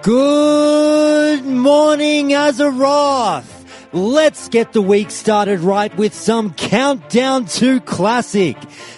Good morning, Azeroth! Let's get the week started right with some Countdown to Classic.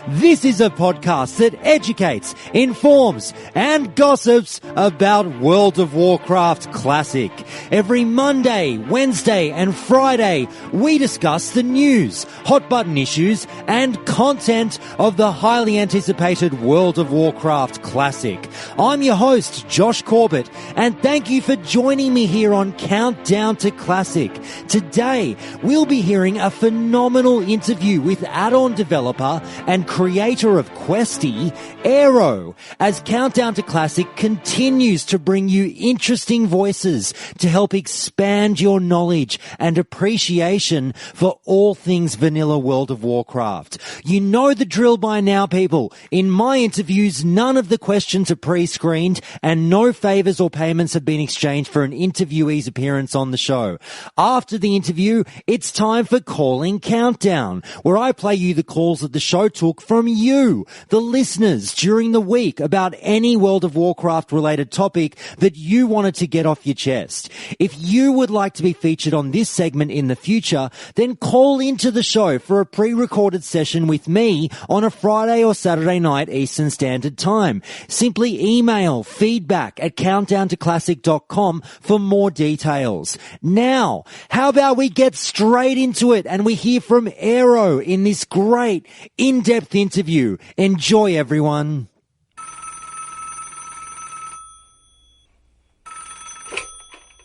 This is a podcast that educates, informs, and gossips about World of Warcraft Classic. Every Monday, Wednesday, and Friday, we discuss the news, hot button issues, and content of the highly anticipated World of Warcraft Classic. I'm your host, Josh Corbett, and thank you for joining me here on Countdown to Classic. Today, we'll be hearing a phenomenal interview with AddOn developer and creator of Questie, Aero, as Countdown to Classic continues to bring you interesting voices to help expand your knowledge and appreciation for all things vanilla World of Warcraft. You know the drill by now, people. In my interviews, none of the questions are pre-screened and no favors or payments have been exchanged for an interviewee's appearance on the show. After the interview, it's time for Calling Countdown, where I play you the calls that the show took from you, the listeners, during the week about any World of Warcraft related topic that you wanted to get off your chest. If you would like to be featured on this segment in the future, then call into the show for a pre-recorded session with me on a Friday or Saturday night Eastern Standard Time. Simply email feedback@countdowntoclassic.com for more details. Now, how about we get straight into it and we hear from Aero in this great in-depth interview. Enjoy, everyone.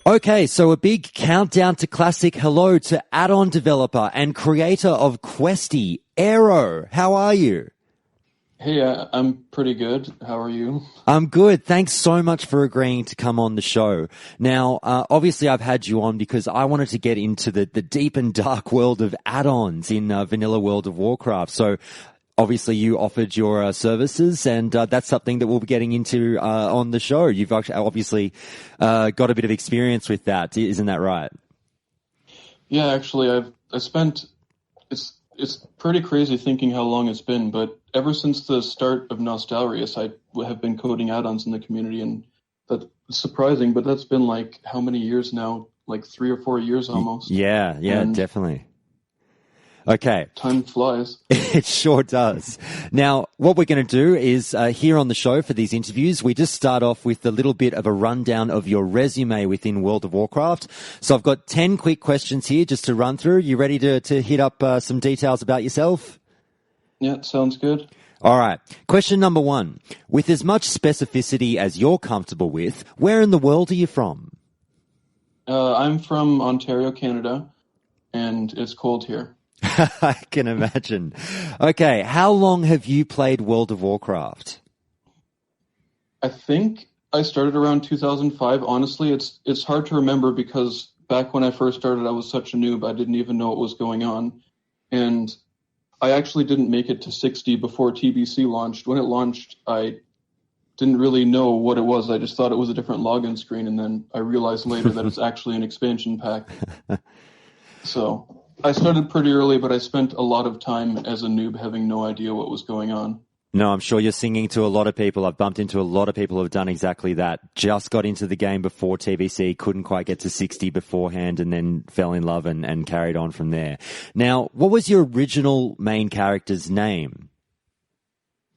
Okay, so a big Countdown to Classic hello to AddOn developer and creator of Questie, Aero. How are you? Hey, I'm pretty good. How are you? I'm good. Thanks so much for agreeing to come on the show. Now, obviously I've had you on because I wanted to get into the deep and dark world of add-ons in vanilla World of Warcraft. So obviously you offered your services and that's something that we'll be getting into on the show. You've obviously got a bit of experience with that. Isn't that right? Yeah, actually I spent it's pretty crazy thinking how long it's been, but ever since the start of Nostalrius, I have been coding add-ons in the community, and that's surprising, but that's been like how many years now? Like 3 or 4 years almost. Yeah, and definitely. Okay. Time flies. It sure does. Now, what we're going to do is here on the show for these interviews, we just start off with a little bit of a rundown of your resume within World of Warcraft. So I've got 10 quick questions here just to run through. You ready to hit up some details about yourself? Yeah, sounds good. All right. Question number 1. With as much specificity as you're comfortable with, where in the world are you from? I'm from Ontario, Canada, and it's cold here. I can imagine. Okay, how long have you played World of Warcraft? I think I started around 2005. Honestly, it's hard to remember because back when I first started, I was such a noob. I didn't even know what was going on. And I actually didn't make it to 60 before TBC launched. When it launched, I didn't really know what it was. I just thought it was a different login screen, and then I realized later that it's actually an expansion pack. So I started pretty early, but I spent a lot of time as a noob having no idea what was going on. No, I'm sure you're singing to a lot of people. I've bumped into a lot of people who have done exactly that. Just got into the game before TBC, couldn't quite get to 60 beforehand, and then fell in love and carried on from there. Now, what was your original main character's name?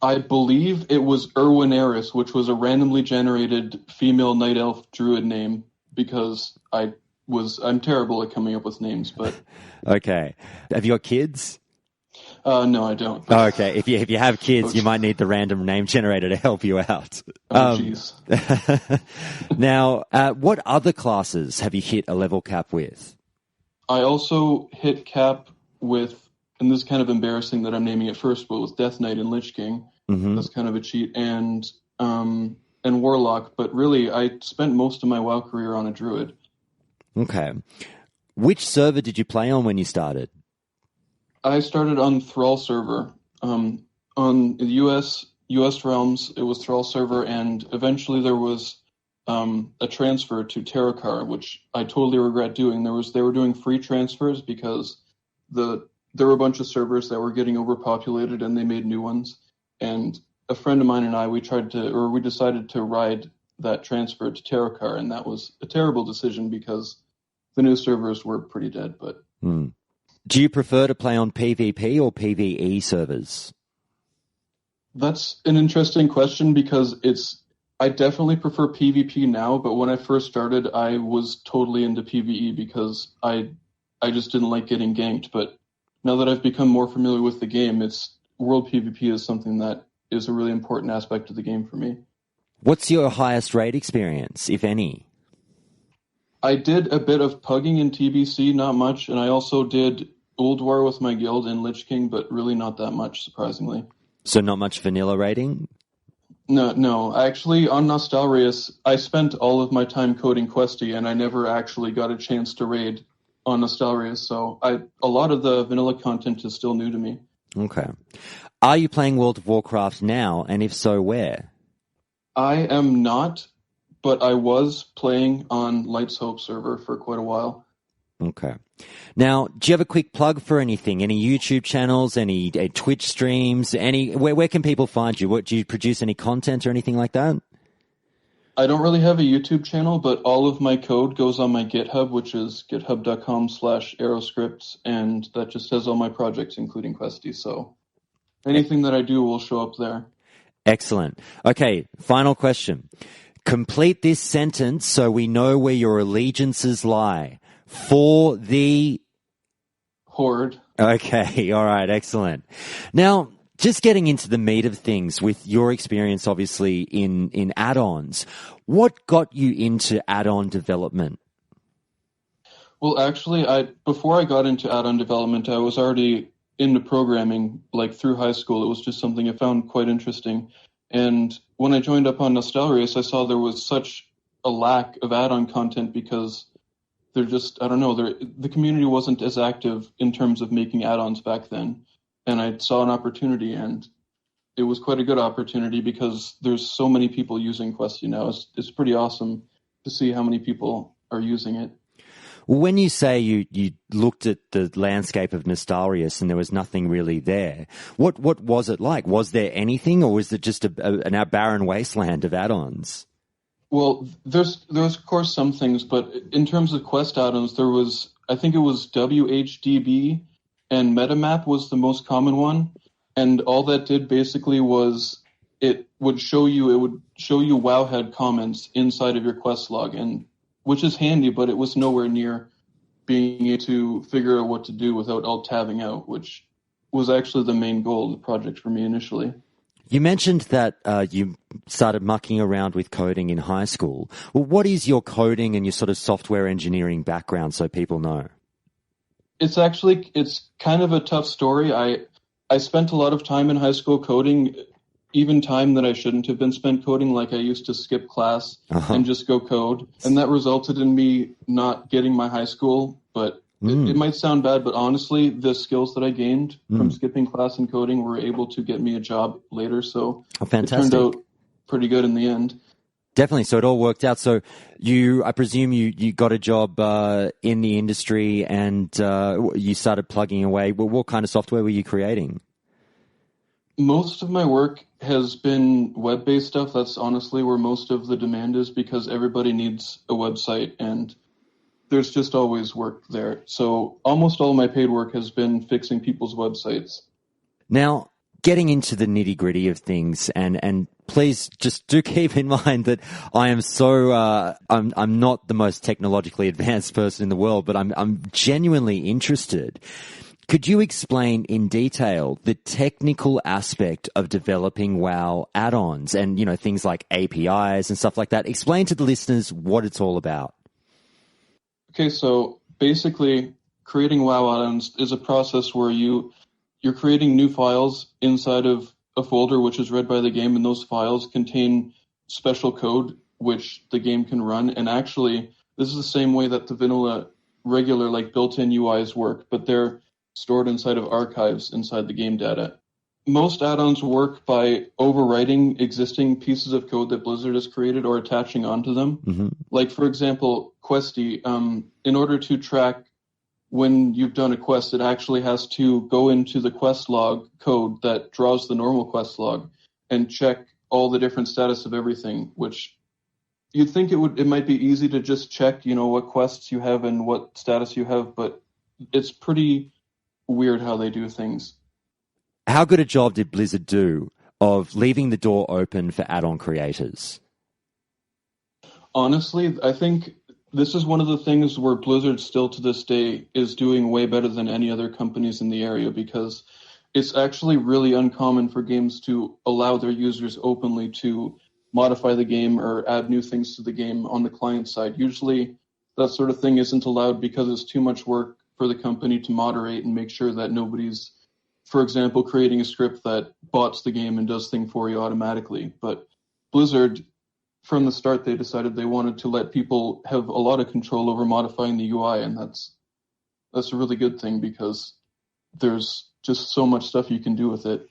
I believe it was Erwin Eris, which was a randomly generated female night elf druid name, because I'm terrible at coming up with names, but... Okay. Have you got kids? No, I don't. Oh, okay. If you have kids, you might need the random name generator to help you out. Oh, jeez. Now, what other classes have you hit a level cap with? I also hit cap with, and this is kind of embarrassing that I'm naming it first, but with Death Knight and Lich King. Mm-hmm. That's kind of a cheat. And Warlock, but really, I spent most of my WoW career on a druid. Okay. Which server did you play on when you started? I started on Thrall server. On the US realms, it was Thrall server, and eventually there was a transfer to Terracar, which I totally regret doing. They were doing free transfers because there were a bunch of servers that were getting overpopulated, and they made new ones. And a friend of mine and I, we decided to ride that transferred to Terracar, and that was a terrible decision because the new servers were pretty dead. But do you prefer to play on PvP or PvE servers? That's an interesting question because I definitely prefer PvP now, but when I first started, I was totally into PvE because I just didn't like getting ganked. But now that I've become more familiar with the game, World PvP is something that is a really important aspect of the game for me. What's your highest raid experience, if any? I did a bit of pugging in TBC, not much, and I also did Old War with my guild in Lich King, but really not that much, surprisingly. So not much vanilla raiding? No. Actually, on Nostalrius, I spent all of my time coding Questie, and I never actually got a chance to raid on Nostalrius, so a lot of the vanilla content is still new to me. Okay. Are you playing World of Warcraft now, and if so, where? I am not, but I was playing on Light's Hope server for quite a while. Okay. Now, do you have a quick plug for anything? Any YouTube channels, any Twitch streams, where can people find you? Do you produce any content or anything like that? I don't really have a YouTube channel, but all of my code goes on my GitHub, which is github.com/aeroscripts, and that just has all my projects, including Questie. So anything that I do will show up there. Excellent. Okay, final question. Complete this sentence so we know where your allegiances lie. For the Horde. Okay, all right, excellent. Now, just getting into the meat of things with your experience, obviously, in add-ons, what got you into add-on development? Well, actually, before I got into add-on development, I was already into programming, like through high school. It was just something I found quite interesting. And when I joined up on Nostalrius, I saw there was such a lack of add-on content because they're just, I don't know, the community wasn't as active in terms of making add-ons back then. And I saw an opportunity, and it was quite a good opportunity because there's so many people using Questie now. It's pretty awesome to see how many people are using it. Well, when you say you looked at the landscape of Nostalrius and there was nothing really there, what was it like? Was there anything, or was it just a barren wasteland of add-ons? Well, there's of course some things, but in terms of quest add-ons, I think it was WHDB and MetaMap was the most common one, and all that did basically was it would show you Wowhead comments inside of your quest log, and which is handy, but it was nowhere near being able to figure out what to do without alt-tabbing out, which was actually the main goal of the project for me initially. You mentioned that you started mucking around with coding in high school. Well, what is your coding and your sort of software engineering background so people know? It's kind of a tough story. I spent a lot of time in high school coding, even time that I shouldn't have been spent coding. Like I used to skip class and just go code. And that resulted in me not getting my high school. But it might sound bad, but honestly, the skills that I gained from skipping class and coding were able to get me a job later. So it turned out pretty good in the end. Definitely. So it all worked out. So I presume you got a job in the industry and you started plugging away. Well, what kind of software were you creating? Most of my work has been web-based stuff. That's honestly where most of the demand is because everybody needs a website and there's just always work there. So almost all my paid work has been fixing people's websites. Now, getting into the nitty-gritty of things, and please just do keep in mind that I am I'm not the most technologically advanced person in the world, but I'm genuinely interested. Could you explain in detail the technical aspect of developing WoW add-ons and, things like APIs and stuff like that? Explain to the listeners what it's all about. Okay, so basically creating WoW add-ons is a process where you're creating new files inside of a folder which is read by the game, and those files contain special code which the game can run. And actually, this is the same way that the vanilla regular built-in UIs work, but they're stored inside of archives inside the game data. Most add-ons work by overwriting existing pieces of code that Blizzard has created or attaching onto them. Mm-hmm. Like, for example, Questie, in order to track when you've done a quest, it actually has to go into the quest log code that draws the normal quest log and check all the different status of everything, which you'd think it might be easy to just check, what quests you have and what status you have, but it's pretty weird how they do things. How good a job did Blizzard do of leaving the door open for add-on creators? Honestly, I think this is one of the things where Blizzard still to this day is doing way better than any other companies in the area, because it's actually really uncommon for games to allow their users openly to modify the game or add new things to the game on the client side. Usually that sort of thing isn't allowed because it's too much work for the company to moderate and make sure that nobody's, for example, creating a script that bots the game and does things for you automatically. But Blizzard, from the start, they decided they wanted to let people have a lot of control over modifying the UI, and that's a really good thing because there's just so much stuff you can do with it.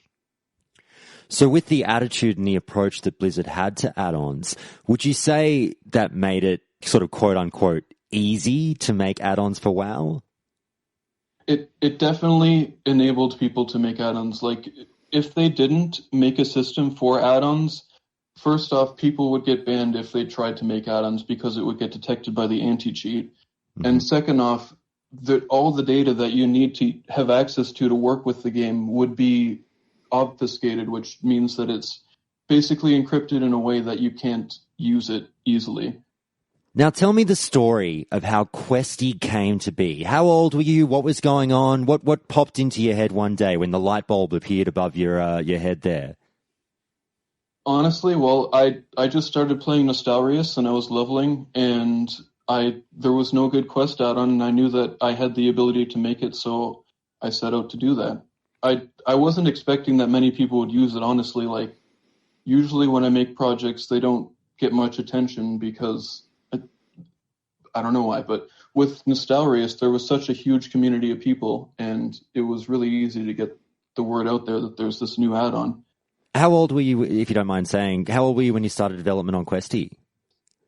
So with the attitude and the approach that Blizzard had to add-ons, would you say that made it sort of quote-unquote easy to make add-ons for WoW? It definitely enabled people to make add-ons. Like, if they didn't make a system for add-ons, first off, people would get banned if they tried to make add-ons because it would get detected by the anti-cheat. Mm-hmm. And second off, all the data that you need to have access to work with the game would be obfuscated, which means that it's basically encrypted in a way that you can't use it easily. Now tell me the story of how Questie came to be. How old were you? What was going on? What popped into your head one day when the light bulb appeared above your head there? Honestly, well, I just started playing Nostalrius and I was leveling, and there was no good quest add-on, and I knew that I had the ability to make it, so I set out to do that. I wasn't expecting that many people would use it, honestly. Like, usually when I make projects, they don't get much attention because I don't know why, but with Nostalrius, there was such a huge community of people, and it was really easy to get the word out there that there's this new add-on. How old were you, if you don't mind saying, how old were you when you started development on Questie?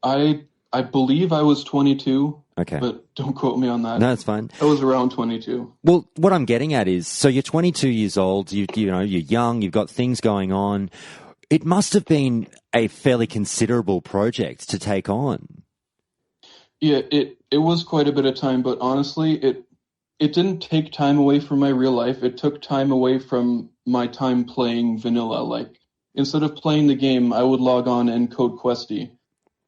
I believe I was 22. Okay. But don't quote me on that. No, it's fine. I was around 22. Well, what I'm getting at is, so you're 22 years old, you're young, you've got things going on. It must have been a fairly considerable project to take on. Yeah, it was quite a bit of time, but honestly, it didn't take time away from my real life. It took time away from my time playing vanilla. Like, instead of playing the game, I would log on and code Questie.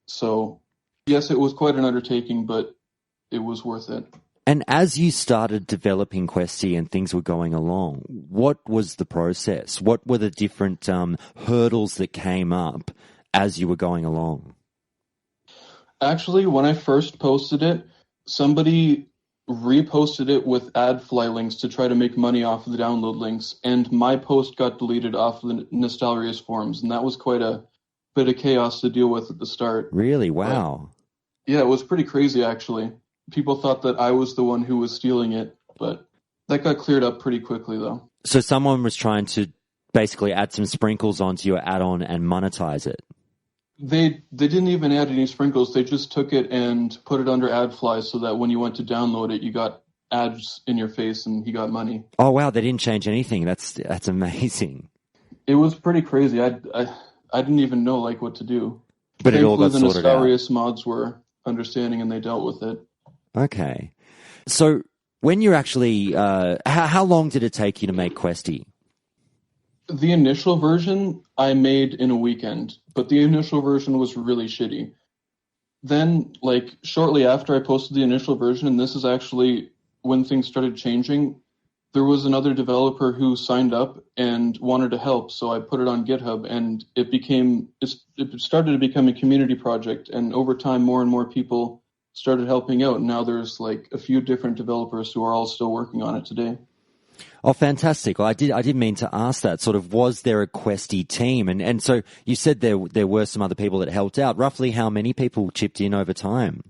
So, yes, it was quite an undertaking, but it was worth it. And as you started developing Questie and things were going along, what was the process? What were the different hurdles that came up as you were going along? Actually, when I first posted it, somebody reposted it with AdFly links to try to make money off of the download links, and my post got deleted off of the Nostalrius forums, and that was quite a bit of chaos to deal with at the start. Really? Wow. Yeah, it was pretty crazy, actually. People thought that I was the one who was stealing it, but that got cleared up pretty quickly, though. So someone was trying to basically add some sprinkles onto your add-on and monetize it? They didn't even add any sprinkles. They just took it and put it under AdFly so that when you went to download it, you got ads in your face and you got money. Oh, wow, they didn't change anything. That's amazing. It was pretty crazy. I didn't even know what to do. But it all got sorted out. The Nostalrius mods were understanding and they dealt with it. Okay. So when you're actually, how long did it take you to make Questie? The initial version I made in a weekend, but the initial version was really shitty. Then, shortly after I posted the initial version, and this is actually when things started changing, there was another developer who signed up and wanted to help, so I put it on GitHub, and it started to become a community project, and over time, more and more people started helping out. Now there's a few different developers who are all still working on it today. Oh, fantastic. Well, I did mean to ask that. Sort of, was there a Questie team? And so you said there were some other people that helped out. Roughly how many people chipped in over time?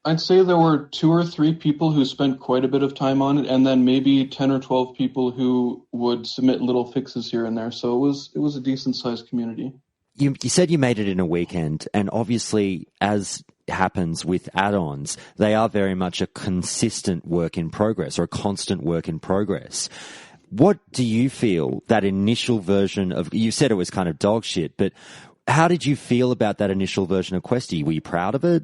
I'd say there were 2 or 3 people who spent quite a bit of time on it, and then maybe 10 or 12 people who would submit little fixes here and there. So it was a decent-sized community. You said you made it in a weekend, and obviously, as happens with add-ons, they are very much a consistent work in progress or a constant work in progress. What do you feel that initial version of, you said it was kind of dog shit, but how did you feel about that initial version of Questie? Were you proud of it?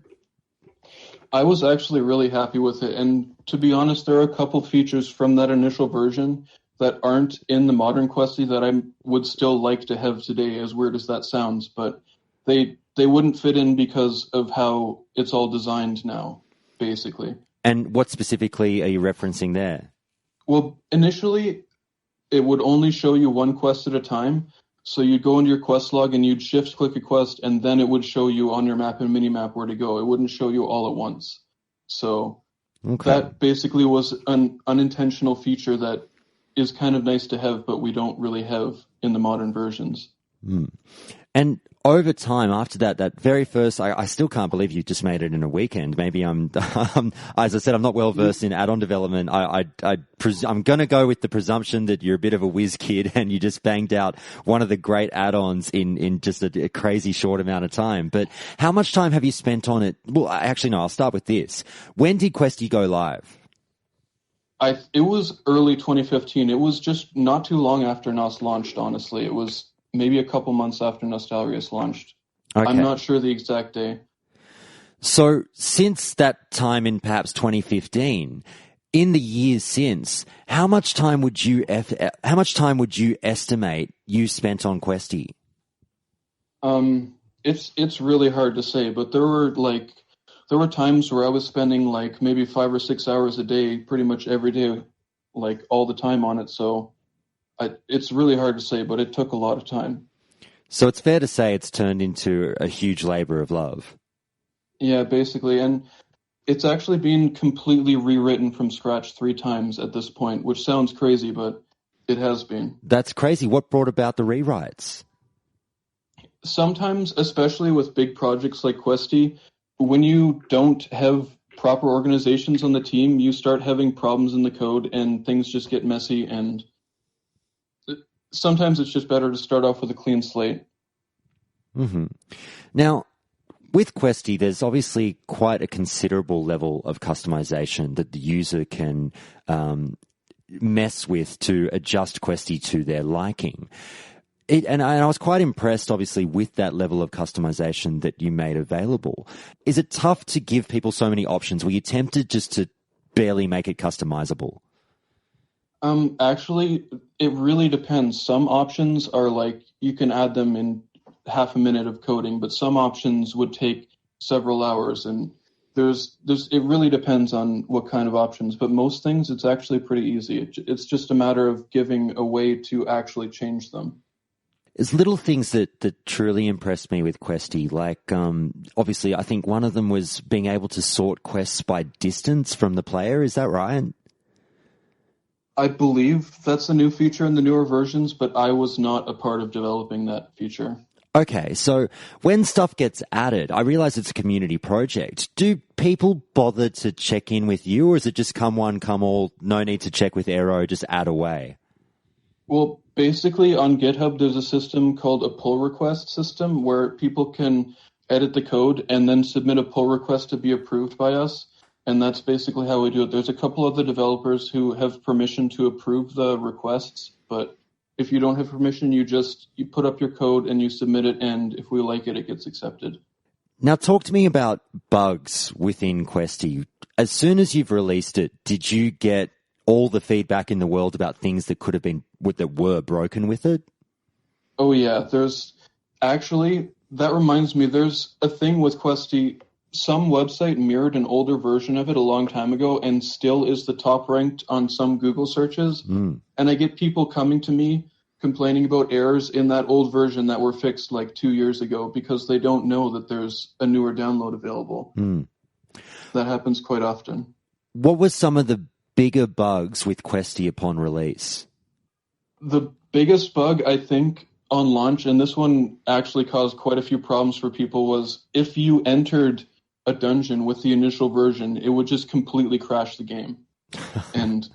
I was actually really happy with it. And to be honest, there are a couple features from that initial version that aren't in the modern Questie that I would still like to have today, as weird as that sounds. But they wouldn't fit in because of how it's all designed now, basically. And what specifically are you referencing there? Well, initially, it would only show you one quest at a time. So you'd go into your quest log and you'd shift-click a quest, and then it would show you on your map and mini-map where to go. It wouldn't show you all at once. So that basically was an unintentional feature that is kind of nice to have, but we don't really have in the modern versions. And over time, after that very first, I still can't believe you just made it in a weekend. Maybe I'm as I said, I'm not well versed in add-on development. I'm going to go with the presumption that you're a bit of a whiz kid and you just banged out one of the great add-ons in just a crazy short amount of time. But how much time have you spent on it? Well, actually, no, I'll start with this. When did Questie go live? It was early 2015. It was just not too long after NOS launched, honestly. It was maybe a couple months after Nostalrius launched. Okay. I'm not sure the exact day. So since that time in perhaps 2015, in the years since, how much time would you estimate you spent on Questie? It's really hard to say, but there were times where I was spending like maybe 5 or 6 hours a day, pretty much every day, like all the time on it. So it's really hard to say, but it took a lot of time. So it's fair to say it's turned into a huge labor of love. Yeah, basically. And it's actually been completely rewritten from scratch 3 times at this point, which sounds crazy, but it has been. That's crazy. What brought about the rewrites? Sometimes, especially with big projects like Questie, when you don't have proper organizations on the team, you start having problems in the code and things just get messy, and sometimes it's just better to start off with a clean slate. Mm-hmm. Now, with Questie, there's obviously quite a considerable level of customization that the user can mess with to adjust Questie to their liking. And I was quite impressed, obviously, with that level of customization that you made available. Is it tough to give people so many options? Were you tempted just to barely make it customizable? Actually, it really depends. Some options are like you can add them in half a minute of coding, but some options would take several hours, and it really depends on what kind of options. But most things, it's actually pretty easy. It's just a matter of giving a way to actually change them. There's little things that truly impressed me with Questie. Like, obviously, I think one of them was being able to sort quests by distance from the player. Is that right? I believe that's a new feature in the newer versions, but I was not a part of developing that feature. Okay, so when stuff gets added, I realize it's a community project. Do people bother to check in with you, or is it just come one, come all, no need to check with Aero, just add away? Well, basically on GitHub, there's a system called a pull request system where people can edit the code and then submit a pull request to be approved by us. And that's basically how we do it. There's a couple other developers who have permission to approve the requests, but if you don't have permission, you put up your code and you submit it, and if we like it, it gets accepted. Now talk to me about bugs within Questie. As soon as you've released it, did you get all the feedback in the world about things that could have been, that were broken with it? Oh yeah, that reminds me, there's a thing with Questie. Some website mirrored an older version of it a long time ago and still is the top ranked on some Google searches. And I get people coming to me complaining about errors in that old version that were fixed like 2 years ago because they don't know that there's a newer download available. That happens quite often. What was some of the bigger bugs with Questie upon release? The biggest bug, I think, on launch, and this one actually caused quite a few problems for people, was if you entered a dungeon with the initial version, it would just completely crash the game. And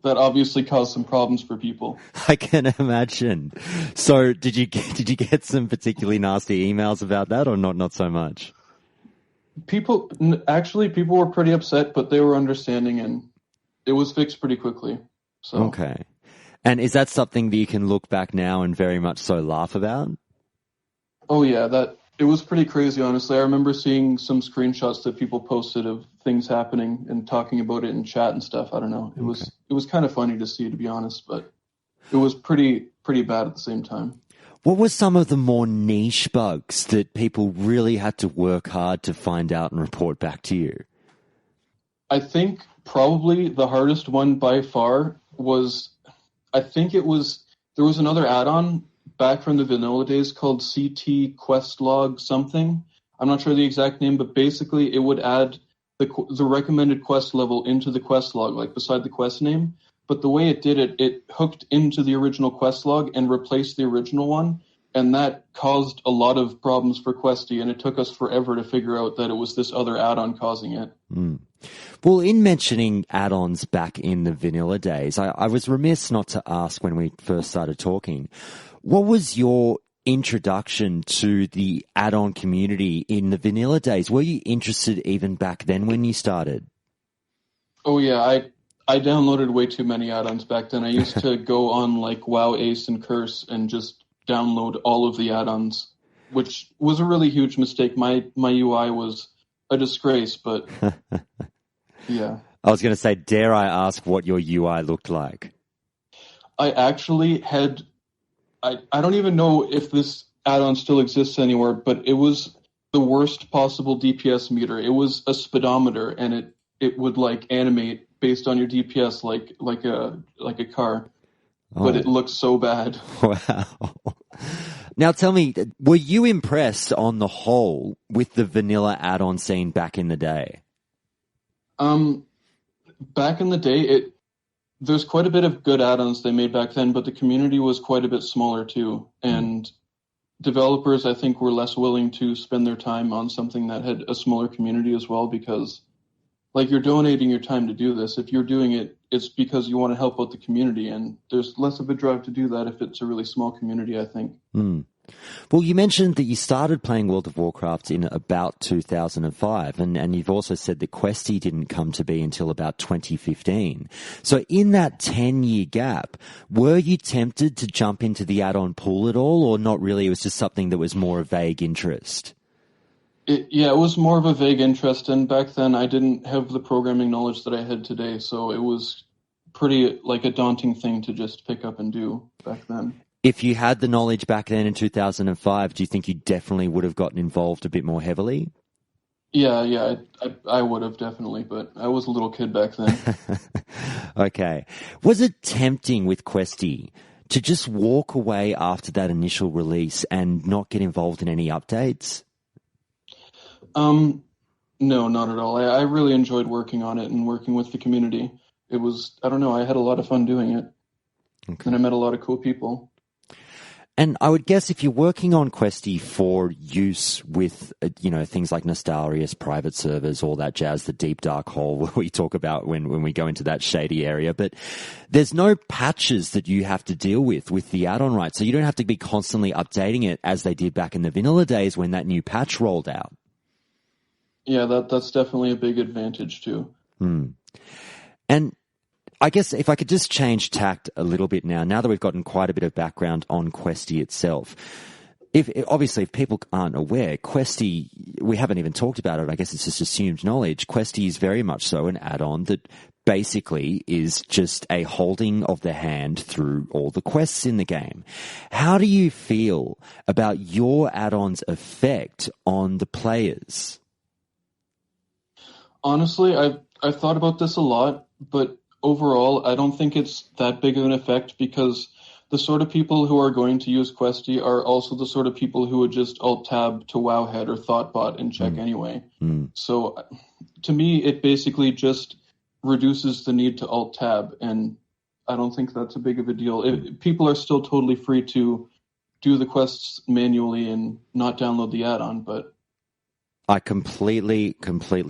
that obviously caused some problems for people. I can imagine. So did you get some particularly nasty emails about that, or not so much? People were pretty upset, but they were understanding, and it was fixed pretty quickly. So. Okay. And is that something that you can look back now and very much so laugh about? Oh yeah, it was pretty crazy, honestly. I remember seeing some screenshots that people posted of things happening and talking about it in chat and stuff. I don't know. Okay. It was kind of funny to see, to be honest, but it was pretty bad at the same time. What were some of the more niche bugs that people really had to work hard to find out and report back to you? I think probably the hardest one by far was, there was another add-on back from the vanilla days called CT Questlog something. I'm not sure the exact name, but basically it would add the recommended quest level into the quest log, like beside the quest name. But the way it did it, it hooked into the original quest log and replaced the original one. And that caused a lot of problems for Questie, and it took us forever to figure out that it was this other add-on causing it. Mm. Well, in mentioning add-ons back in the vanilla days, I was remiss not to ask when we first started talking, what was your introduction to the add-on community in the vanilla days? Were you interested even back then when you started? Oh yeah, I downloaded way too many add-ons back then. I used to go on like WoW Ace and Curse and just download all of the add-ons, which was a really huge mistake. My UI was a disgrace, but yeah. I was going to say, dare I ask what your UI looked like? I actually had, I don't even know if this add-on still exists anywhere, but it was the worst possible DPS meter. It was a speedometer, and it would like animate based on your DPS like a car. But it looks so bad. Wow. Now tell me, were you impressed on the whole with the vanilla add-on scene back in the day? Back in the day, there's quite a bit of good add-ons they made back then, but the community was quite a bit smaller too. And developers, I think, were less willing to spend their time on something that had a smaller community as well, because like, you're donating your time to do this. If you're doing it, it's because you want to help out the community, and there's less of a drive to do that if it's a really small community, I think. Mm. Well, you mentioned that you started playing World of Warcraft in about 2005, and you've also said that Questie didn't come to be until about 2015. So in that 10-year gap, were you tempted to jump into the add-on pool at all, or not really? It was just something that was more a vague interest? It was more of a vague interest, and back then I didn't have the programming knowledge that I had today, so it was pretty like a daunting thing to just pick up and do back then. If you had the knowledge back then in 2005, do you think you definitely would have gotten involved a bit more heavily? Yeah, I would have definitely, but I was a little kid back then. Okay. Was it tempting with Questie to just walk away after that initial release and not get involved in any updates? No, not at all. I really enjoyed working on it and working with the community. It was, I don't know, I had a lot of fun doing it. Okay. And I met a lot of cool people. And I would guess if you're working on Questie for use with, things like Nostalrius, private servers, all that jazz, the deep dark hole we talk about when we go into that shady area, but there's no patches that you have to deal with the add-on, right? So you don't have to be constantly updating it as they did back in the vanilla days when that new patch rolled out. Yeah, that's definitely a big advantage too. And I guess if I could just change tact a little bit now that we've gotten quite a bit of background on Questie itself. If people aren't aware, Questie, we haven't even talked about it, I guess it's just assumed knowledge. Questie is very much so an add-on that basically is just a holding of the hand through all the quests in the game. How do you feel about your add-on's effect on the players? Honestly, I've thought about this a lot, but overall, I don't think it's that big of an effect, because the sort of people who are going to use Questie are also the sort of people who would just alt-tab to Wowhead or Thoughtbot and check anyway. So to me, it basically just reduces the need to alt-tab, and I don't think that's a big of a deal. People are still totally free to do the quests manually and not download the add-on, but I completely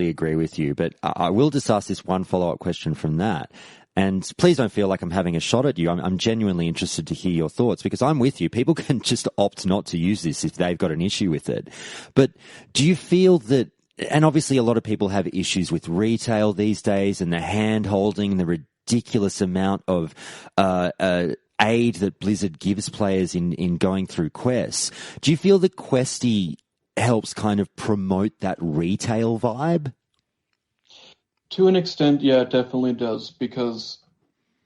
agree with you, but I will just ask this one follow-up question from that. And please don't feel like I'm having a shot at you. I'm genuinely interested to hear your thoughts, because I'm with you. People can just opt not to use this if they've got an issue with it. But do you feel that, and obviously a lot of people have issues with retail these days and the hand-holding, the ridiculous amount of aid that Blizzard gives players in going through quests. Do you feel that Questie helps kind of promote that retail vibe? To an extent, yeah, it definitely does, because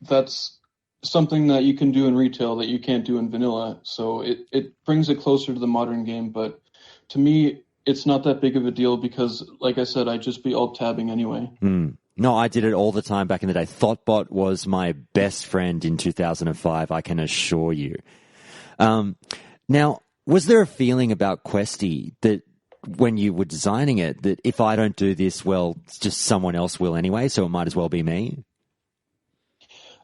that's something that you can do in retail that you can't do in vanilla. So it brings it closer to the modern game. But to me, it's not that big of a deal because, like I said, I'd just be alt-tabbing anyway. No, I did it all the time back in the day. Thoughtbot was my best friend in 2005, I can assure you. Now, was there a feeling about Questie that when you were designing it, that if I don't do this, well, just someone else will anyway, so it might as well be me?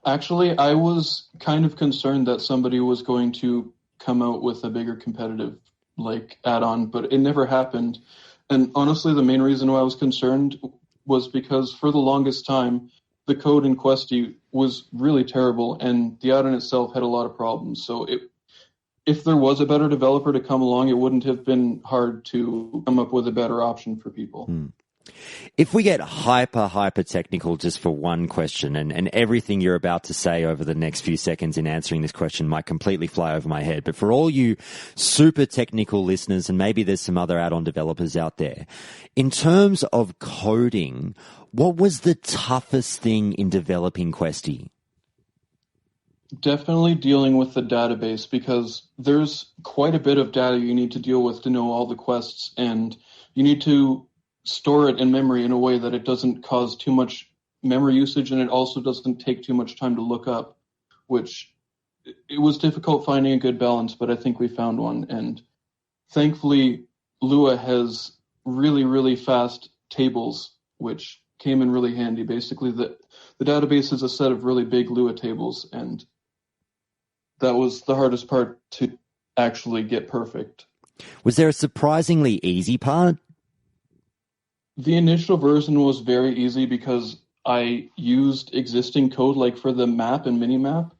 Actually, I was kind of concerned that somebody was going to come out with a bigger competitive add-on, but it never happened. And honestly, the main reason why I was concerned was because for the longest time, the code in Questie was really terrible, and the add-on itself had a lot of problems. So if there was a better developer to come along, it wouldn't have been hard to come up with a better option for people. If we get hyper technical just for one question, and everything you're about to say over the next few seconds in answering this question might completely fly over my head, but for all you super technical listeners, and maybe there's some other add-on developers out there, in terms of coding, what was the toughest thing in developing Questie? Definitely dealing with the database, because there's quite a bit of data you need to deal with to know all the quests, and you need to store it in memory in a way that it doesn't cause too much memory usage, and it also doesn't take too much time to look up, which it was difficult finding a good balance, but I think we found one. And thankfully, Lua has really, really fast tables, which came in really handy. Basically, the database is a set of really big Lua tables, and that was the hardest part to actually get perfect. Was there a surprisingly easy part? The initial version was very easy because I used existing code, like for the map and minimap.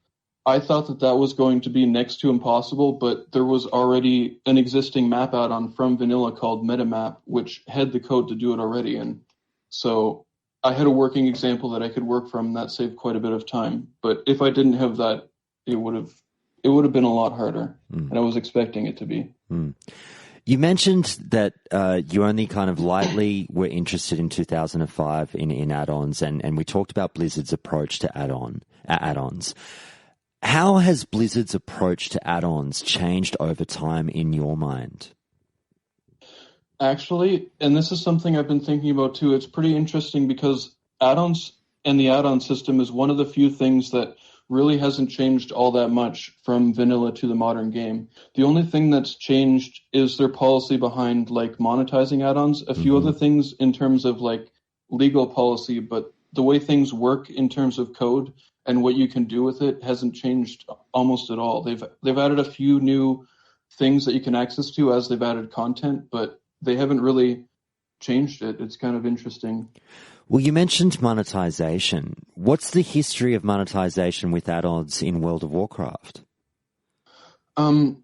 I thought that was going to be next to impossible, but there was already an existing map add-on from vanilla called Metamap, which had the code to do it already. And so I had a working example that I could work from that saved quite a bit of time. But if I didn't have that, it would have been a lot harder, and I was expecting it to be. You mentioned that you only kind of lightly were interested in 2005 in add-ons, and we talked about Blizzard's approach to add-ons. How has Blizzard's approach to add-ons changed over time in your mind? Actually, and this is something I've been thinking about too, it's pretty interesting because add-ons and the add-on system is one of the few things that really hasn't changed all that much from vanilla to the modern game. The only thing that's changed is their policy behind monetizing add-ons. A few other things in terms of legal policy, but the way things work in terms of code and what you can do with it hasn't changed almost at all. They've added a few new things that you can access to as they've added content, but they haven't really changed it. It's kind of interesting. Well, you mentioned monetization. What's the history of monetization with add-ons in World of Warcraft? I'm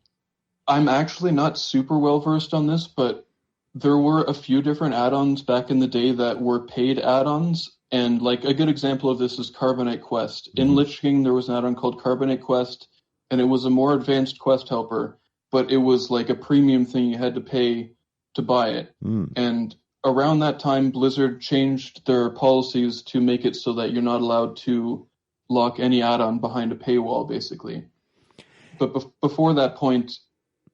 actually not super well versed on this, but there were a few different add-ons back in the day that were paid add-ons. And a good example of this is Carbonite Quest. In Lich King, there was an add-on called Carbonite Quest, and it was a more advanced quest helper, but it was a premium thing you had to pay to buy it. And around that time, Blizzard changed their policies to make it so that you're not allowed to lock any add-on behind a paywall, basically. But before that point,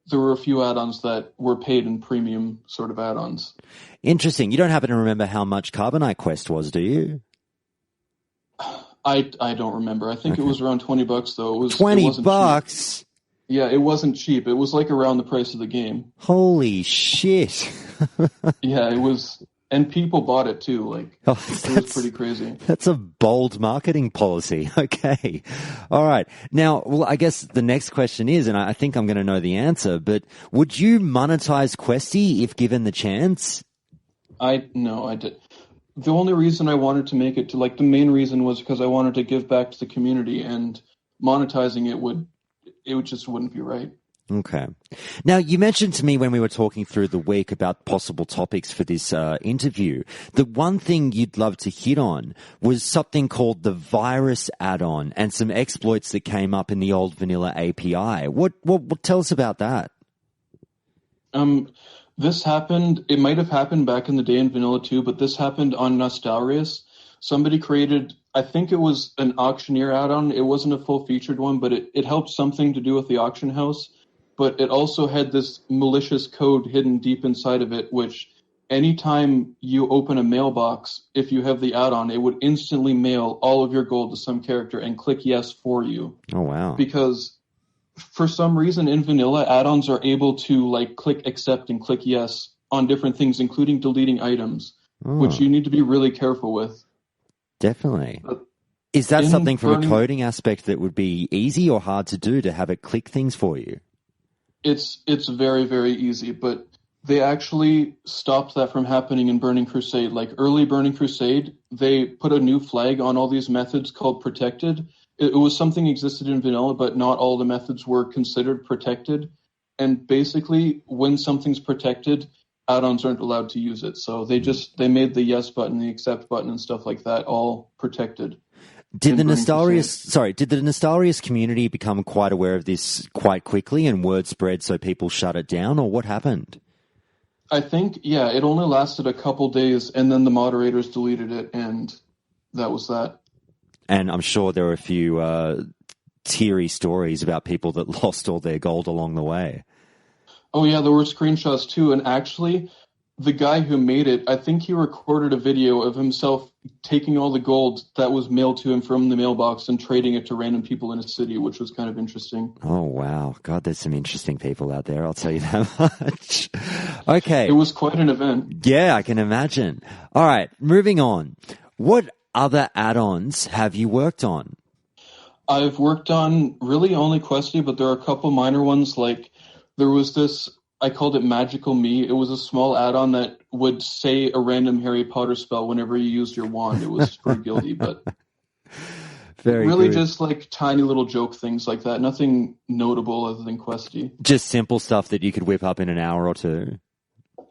there were a few add-ons that were paid in premium sort of add-ons. Interesting. You don't happen to remember how much Carbonite Quest was, do you? I don't remember. I think it was around $20 though. It was $20? Yeah, it wasn't cheap. It was around the price of the game. Holy shit. Yeah, it was, and people bought it too. It was pretty crazy. That's a bold marketing policy. Okay. All right. Now, well, I guess the next question is, and I think I'm going to know the answer, but would you monetize Questie if given the chance? No, I did. The only reason I wanted to make it to the main reason was because I wanted to give back to the community, and monetizing it just wouldn't be right. Okay. Now, you mentioned to me when we were talking through the week about possible topics for this interview, the one thing you'd love to hit on was something called the virus add-on and some exploits that came up in the old vanilla API. What tell us about that? This happened, it might have happened back in the day in vanilla too, but this happened on Nostalrius. Somebody created, I think it was an auctioneer add-on. It wasn't a full-featured one, but it helped something to do with the auction house. But it also had this malicious code hidden deep inside of it, which anytime you open a mailbox, if you have the add-on, it would instantly mail all of your gold to some character and click yes for you. Oh, wow. Because for some reason in vanilla, add-ons are able to like click accept and click yes on different things, including deleting items, which you need to be really careful with. Definitely. Is that something from a coding aspect that would be easy or hard to do to have it click things for you? It's very, very easy, but they actually stopped that from happening in Burning Crusade. Like early Burning Crusade, they put a new flag on all these methods called protected. It was something existed in vanilla, but not all the methods were considered protected. And basically, when something's protected, add-ons aren't allowed to use it. So they made the yes button, the accept button, and stuff like that all protected. Did the Nostalrius community become quite aware of this quite quickly and word spread so people shut it down, or what happened? I think, yeah, it only lasted a couple days and then the moderators deleted it and that was that. And I'm sure there were a few teary stories about people that lost all their gold along the way. Oh yeah, there were screenshots too, and actually the guy who made it, I think he recorded a video of himself taking all the gold that was mailed to him from the mailbox and trading it to random people in a city, which was kind of interesting. Oh, wow. God, there's some interesting people out there, I'll tell you that much. Okay. It was quite an event. Yeah, I can imagine. All right, moving on. What other add-ons have you worked on? I've worked on really only Questie, but there are a couple minor ones. Like there was this, I called it Magical Me. It was a small add-on that would say a random Harry Potter spell whenever you used your wand. It was for guilty, but very really good. Just like tiny little joke things like that. Nothing notable other than Questie. Just simple stuff that you could whip up in an hour or two.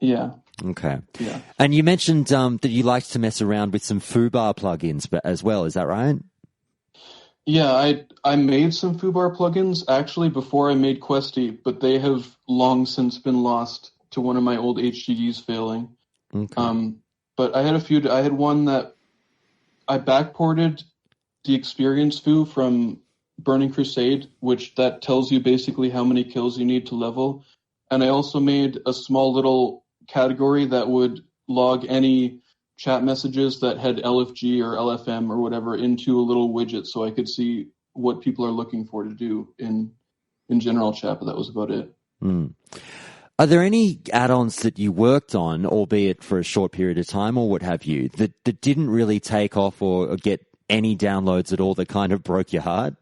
Yeah. Okay. Yeah. And you mentioned that you liked to mess around with some foobar plugins as well. Is that right? Yeah, I made some foobar plugins actually before I made Questie, but they have long since been lost to one of my old HDDs failing. Okay. But I had a few. I had one that I backported the experience foo from Burning Crusade, which that tells you basically how many kills you need to level. And I also made a small little category that would log any chat messages that had LFG or LFM or whatever into a little widget so I could see what people are looking for to do in general chat, but that was about it. Are there any add-ons that you worked on, albeit for a short period of time or what have you, that didn't really take off or get any downloads at all that kind of broke your heart?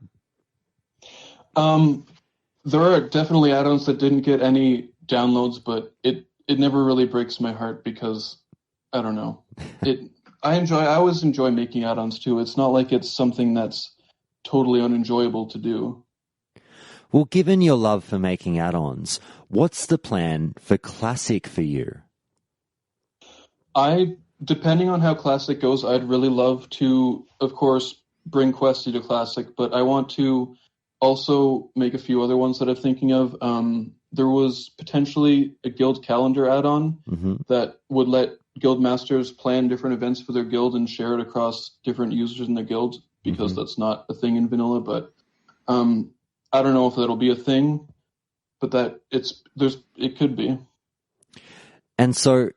There are definitely add-ons that didn't get any downloads, but it never really breaks my heart because I don't know. I always enjoy making add-ons too. It's not like it's something that's totally unenjoyable to do. Well, given your love for making add-ons, what's the plan for Classic for you? Depending on how Classic goes, I'd really love to, of course, bring Questie to Classic, but I want to also make a few other ones that I'm thinking of. There was potentially a guild calendar add-on that would let guild masters plan different events for their guild and share it across different users in their guild, because that's not a thing in vanilla, but I don't know if that'll be a thing, but it could be. And so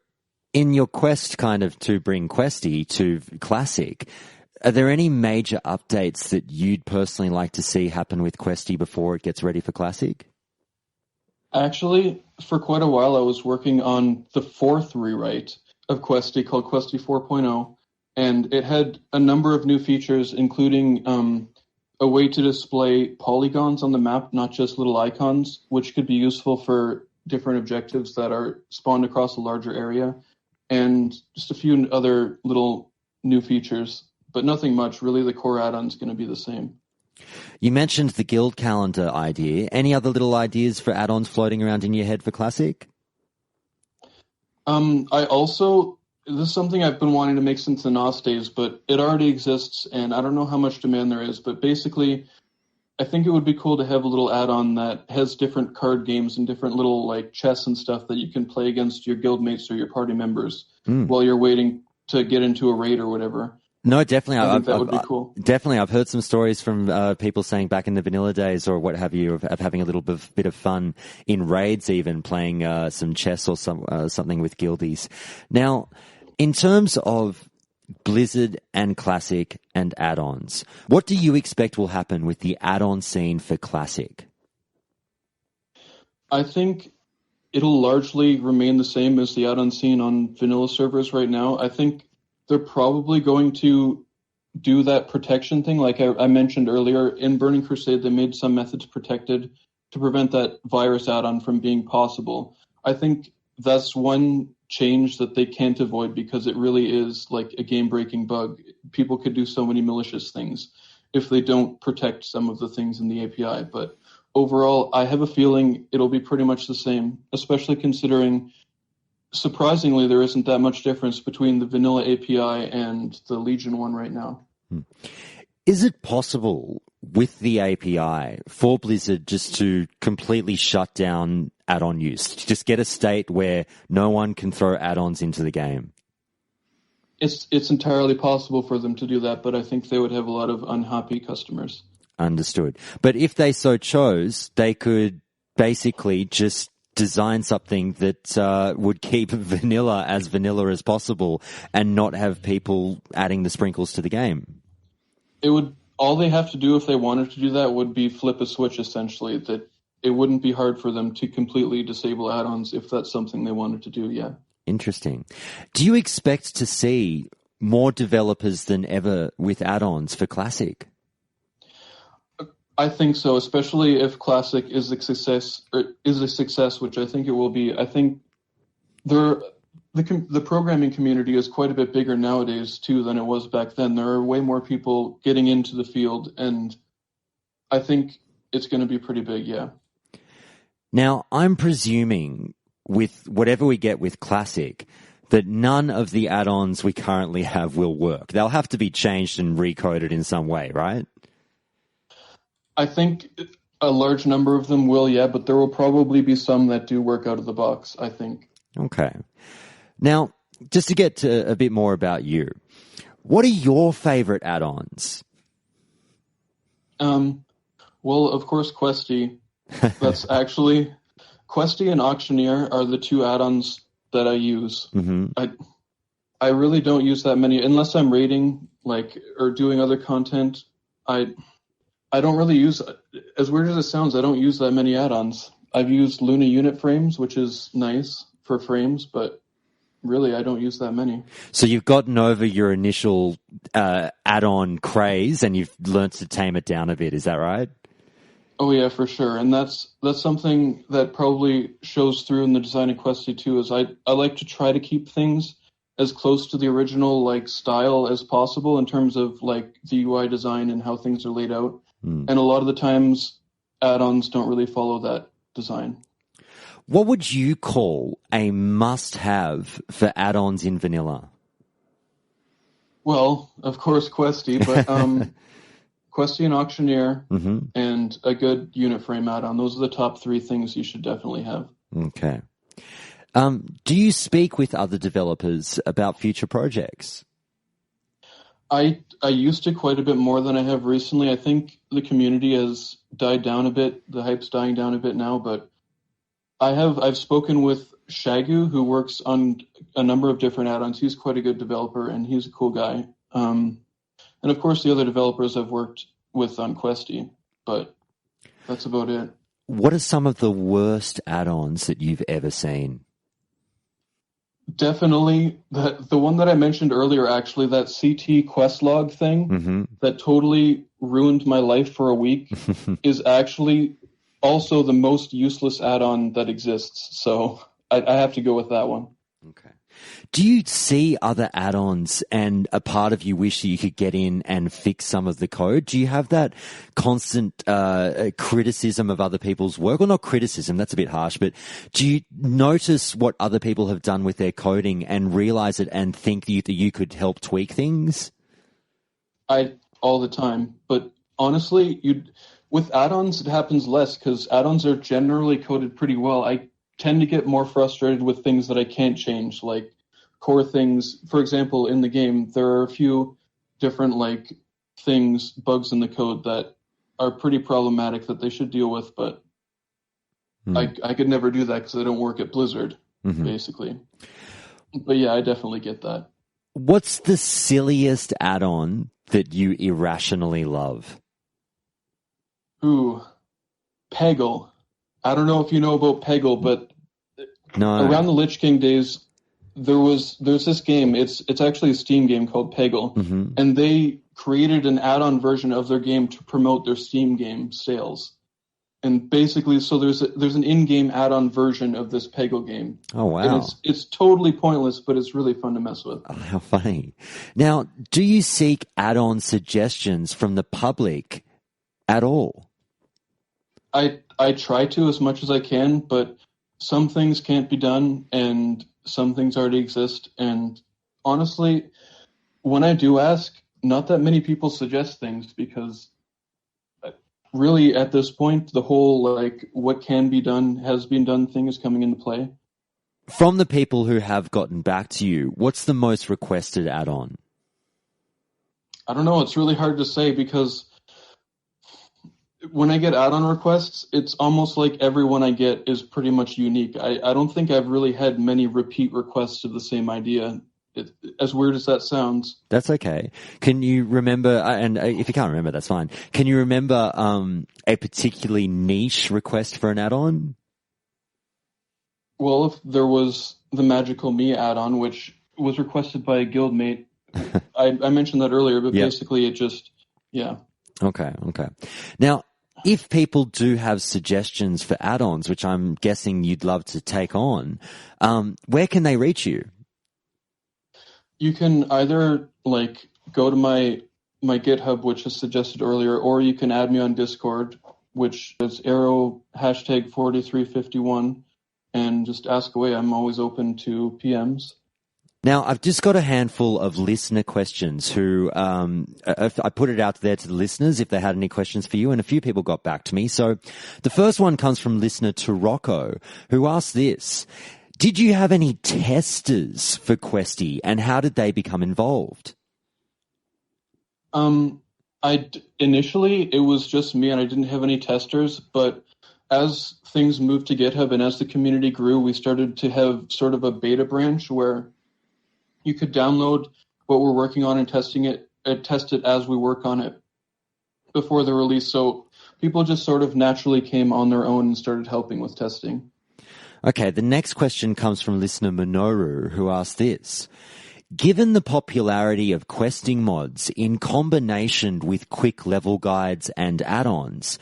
in your quest kind of to bring Questie to Classic, are there any major updates that you'd personally like to see happen with Questie before it gets ready for Classic? Actually, for quite a while I was working on the fourth rewrite of Questie called Questie 4.0, and it had a number of new features, including a way to display polygons on the map, not just little icons, which could be useful for different objectives that are spawned across a larger area, and just a few other little new features, but nothing much. Really, the core add-on is going to be the same. You mentioned the guild calendar idea. Any other little ideas for add-ons floating around in your head for Classic? This is something I've been wanting to make since the NOS days, but it already exists, and I don't know how much demand there is, but basically, I think it would be cool to have a little add-on that has different card games and different little like chess and stuff that you can play against your guildmates or your party members while you're waiting to get into a raid or whatever. No, definitely. I think that would be cool. Definitely. I've heard some stories from people saying back in the vanilla days or what have you of having a little bit of fun in raids, even playing some chess or something with guildies. Now, in terms of Blizzard and Classic and add-ons, what do you expect will happen with the add-on scene for Classic? I think it'll largely remain the same as the add-on scene on vanilla servers right now. I think they're probably going to do that protection thing. Like I mentioned earlier, in Burning Crusade, they made some methods protected to prevent that virus add-on from being possible. I think that's one change that they can't avoid because it really is like a game-breaking bug. People could do so many malicious things if they don't protect some of the things in the API. But overall, I have a feeling it'll be pretty much the same, especially considering surprisingly, there isn't that much difference between the vanilla API and the Legion one right now. Is it possible with the API for Blizzard just to completely shut down add-on use? Just get a state where no one can throw add-ons into the game? It's entirely possible for them to do that, but I think they would have a lot of unhappy customers. Understood. But if they so chose, they could basically just design something that would keep vanilla as possible and not have people adding the sprinkles to the game. All they have to do if they wanted to do that would be flip a switch, essentially. That it wouldn't be hard for them to completely disable add-ons if that's something they wanted to do, yeah. Interesting. Do you expect to see more developers than ever with add-ons for Classic? I think so, especially if Classic is a success, which I think it will be. I think the programming community is quite a bit bigger nowadays too than it was back then. There are way more people getting into the field, and I think it's going to be pretty big, yeah. Now, I'm presuming with whatever we get with Classic that none of the add-ons we currently have will work. They'll have to be changed and recoded in some way, right? I think a large number of them will, yeah, but there will probably be some that do work out of the box, I think. Okay. Now, just to get to a bit more about you, what are your favorite add-ons? Well, of course, Questie. That's actually... Questie and Auctioneer are the two add-ons that I use. Mm-hmm. I really don't use that many, unless I'm raiding, or doing other content. I don't really use, as weird as it sounds, I don't use that many add-ons. I've used Luna unit frames, which is nice for frames, but really I don't use that many. So you've gotten over your initial add-on craze and you've learnt to tame it down a bit, is that right? Oh yeah, for sure. And that's something that probably shows through in the design of Questie too, is I like to try to keep things as close to the original style as possible in terms of the UI design and how things are laid out. And a lot of the times, add-ons don't really follow that design. What would you call a must-have for add-ons in vanilla? Well, of course, Questie, but Questie and Auctioneer and a good unit frame add-on. Those are the top three things you should definitely have. Okay. Do you speak with other developers about future projects? I used to quite a bit more than I have recently. I think the community has died down a bit. The hype's dying down a bit now, but I've spoken with Shagu, who works on a number of different add-ons. He's quite a good developer, and he's a cool guy. And of course, the other developers I've worked with on Questie, but that's about it. What are some of the worst add-ons that you've ever seen? Definitely the one that I mentioned earlier, actually, that CT quest log thing that totally ruined my life for a week is actually also the most useless add-on that exists. So I have to go with that one. Okay. Do you see other add-ons and a part of you wish that you could get in and fix some of the code? Do you have that constant criticism of other people's work? Well, not criticism, that's a bit harsh, but do you notice what other people have done with their coding and realize it and think that you could help tweak things? All the time, but honestly, with add-ons, it happens less because add-ons are generally coded pretty well. I tend to get more frustrated with things that I can't change, like core things. For example, in the game, there are a few different bugs in the code that are pretty problematic that they should deal with, but I could never do that because I don't work at Blizzard, basically. But yeah, I definitely get that. What's the silliest add-on that you irrationally love? Ooh, Peggle. I don't know if you know about Peggle, but around the Lich King days, there's this game. It's actually a Steam game called Peggle, and they created an add-on version of their game to promote their Steam game sales. And basically, so there's an in-game add-on version of this Peggle game. Oh, wow. And it's totally pointless, but it's really fun to mess with. Oh, how funny. Now, do you seek add-on suggestions from the public at all? I try to as much as I can, but some things can't be done, and some things already exist. And honestly, when I do ask, not that many people suggest things because really at this point, the whole what can be done has been done thing is coming into play. From the people who have gotten back to you, what's the most requested add-on? I don't know. It's really hard to say because when I get add-on requests, it's almost like everyone I get is pretty much unique. I don't think I've really had many repeat requests of the same idea. As weird as that sounds. That's okay. Can you remember, and if you can't remember, that's fine. Can you remember a particularly niche request for an add-on? Well, if there was the Magical Me add-on, which was requested by a guildmate, I mentioned that earlier, but basically it just, yeah. Okay. Now, if people do have suggestions for add-ons, which I'm guessing you'd love to take on, where can they reach you? You can either go to my GitHub, which is suggested earlier, or you can add me on Discord, which is Aero #4351, and just ask away. I'm always open to PMs. Now, I've just got a handful of listener questions who I put it out there to the listeners if they had any questions for you, and a few people got back to me. So the first one comes from listener Turocco, who asked this: did you have any testers for Questie, and how did they become involved? Initially, it was just me, and I didn't have any testers, but as things moved to GitHub and as the community grew, we started to have sort of a beta branch where you could download what we're working on and test it as we work on it before the release. So people just sort of naturally came on their own and started helping with testing. Okay, the next question comes from listener Minoru, who asked this: given the popularity of questing mods in combination with quick level guides and add-ons,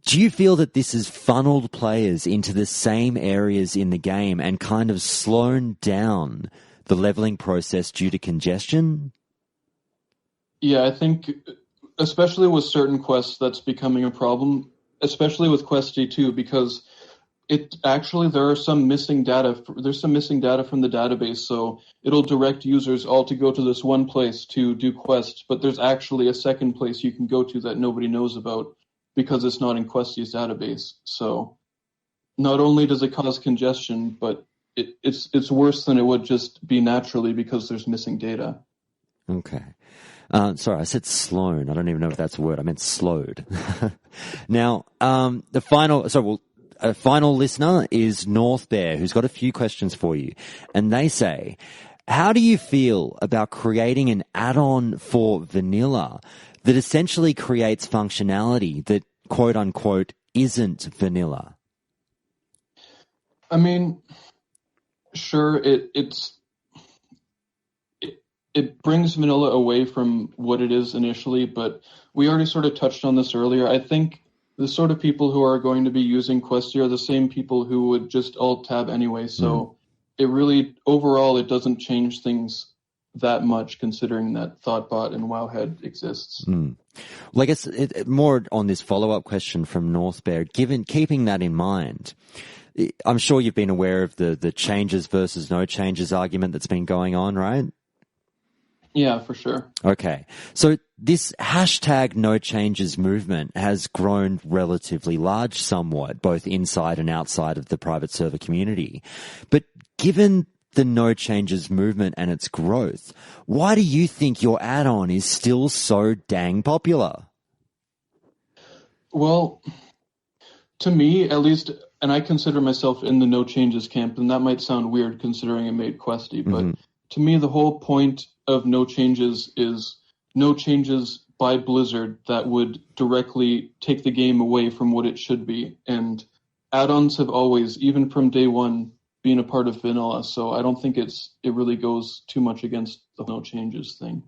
do you feel that this has funneled players into the same areas in the game and kind of slowed down the leveling process due to congestion? Yeah, I think especially with certain quests that's becoming a problem, especially with Questie too, because there's some missing data from the database, so it'll direct users all to go to this one place to do quests, but there's actually a second place you can go to that nobody knows about because it's not in Questie's database. So not only does it cause congestion, but it's worse than it would just be naturally because there's missing data. Okay. Sorry, I said slown. I don't even know if that's a word. I meant slowed. Now, a final listener is North Bear, who's got a few questions for you. And they say, how do you feel about creating an add-on for vanilla that essentially creates functionality that, quote unquote, isn't vanilla? I mean, sure, it brings vanilla away from what it is initially, but we already sort of touched on this earlier. I think the sort of people who are going to be using Questie are the same people who would just alt tab anyway. So it really, overall, it doesn't change things that much, considering that Thoughtbot and Wowhead exists. Well, I guess more on this follow-up question from Northbear, keeping that in mind, I'm sure you've been aware of the changes versus no changes argument that's been going on, right? Yeah, for sure. Okay. So this hashtag no changes movement has grown relatively large somewhat, both inside and outside of the private server community. But given the no changes movement and its growth, why do you think your add-on is still so dang popular? Well, to me, at least, and I consider myself in the no changes camp, and that might sound weird considering I made Questie, but to me, the whole point of no changes is no changes by Blizzard that would directly take the game away from what it should be. And add-ons have always, even from day one, been a part of vanilla, so I don't think it really goes too much against the no changes thing.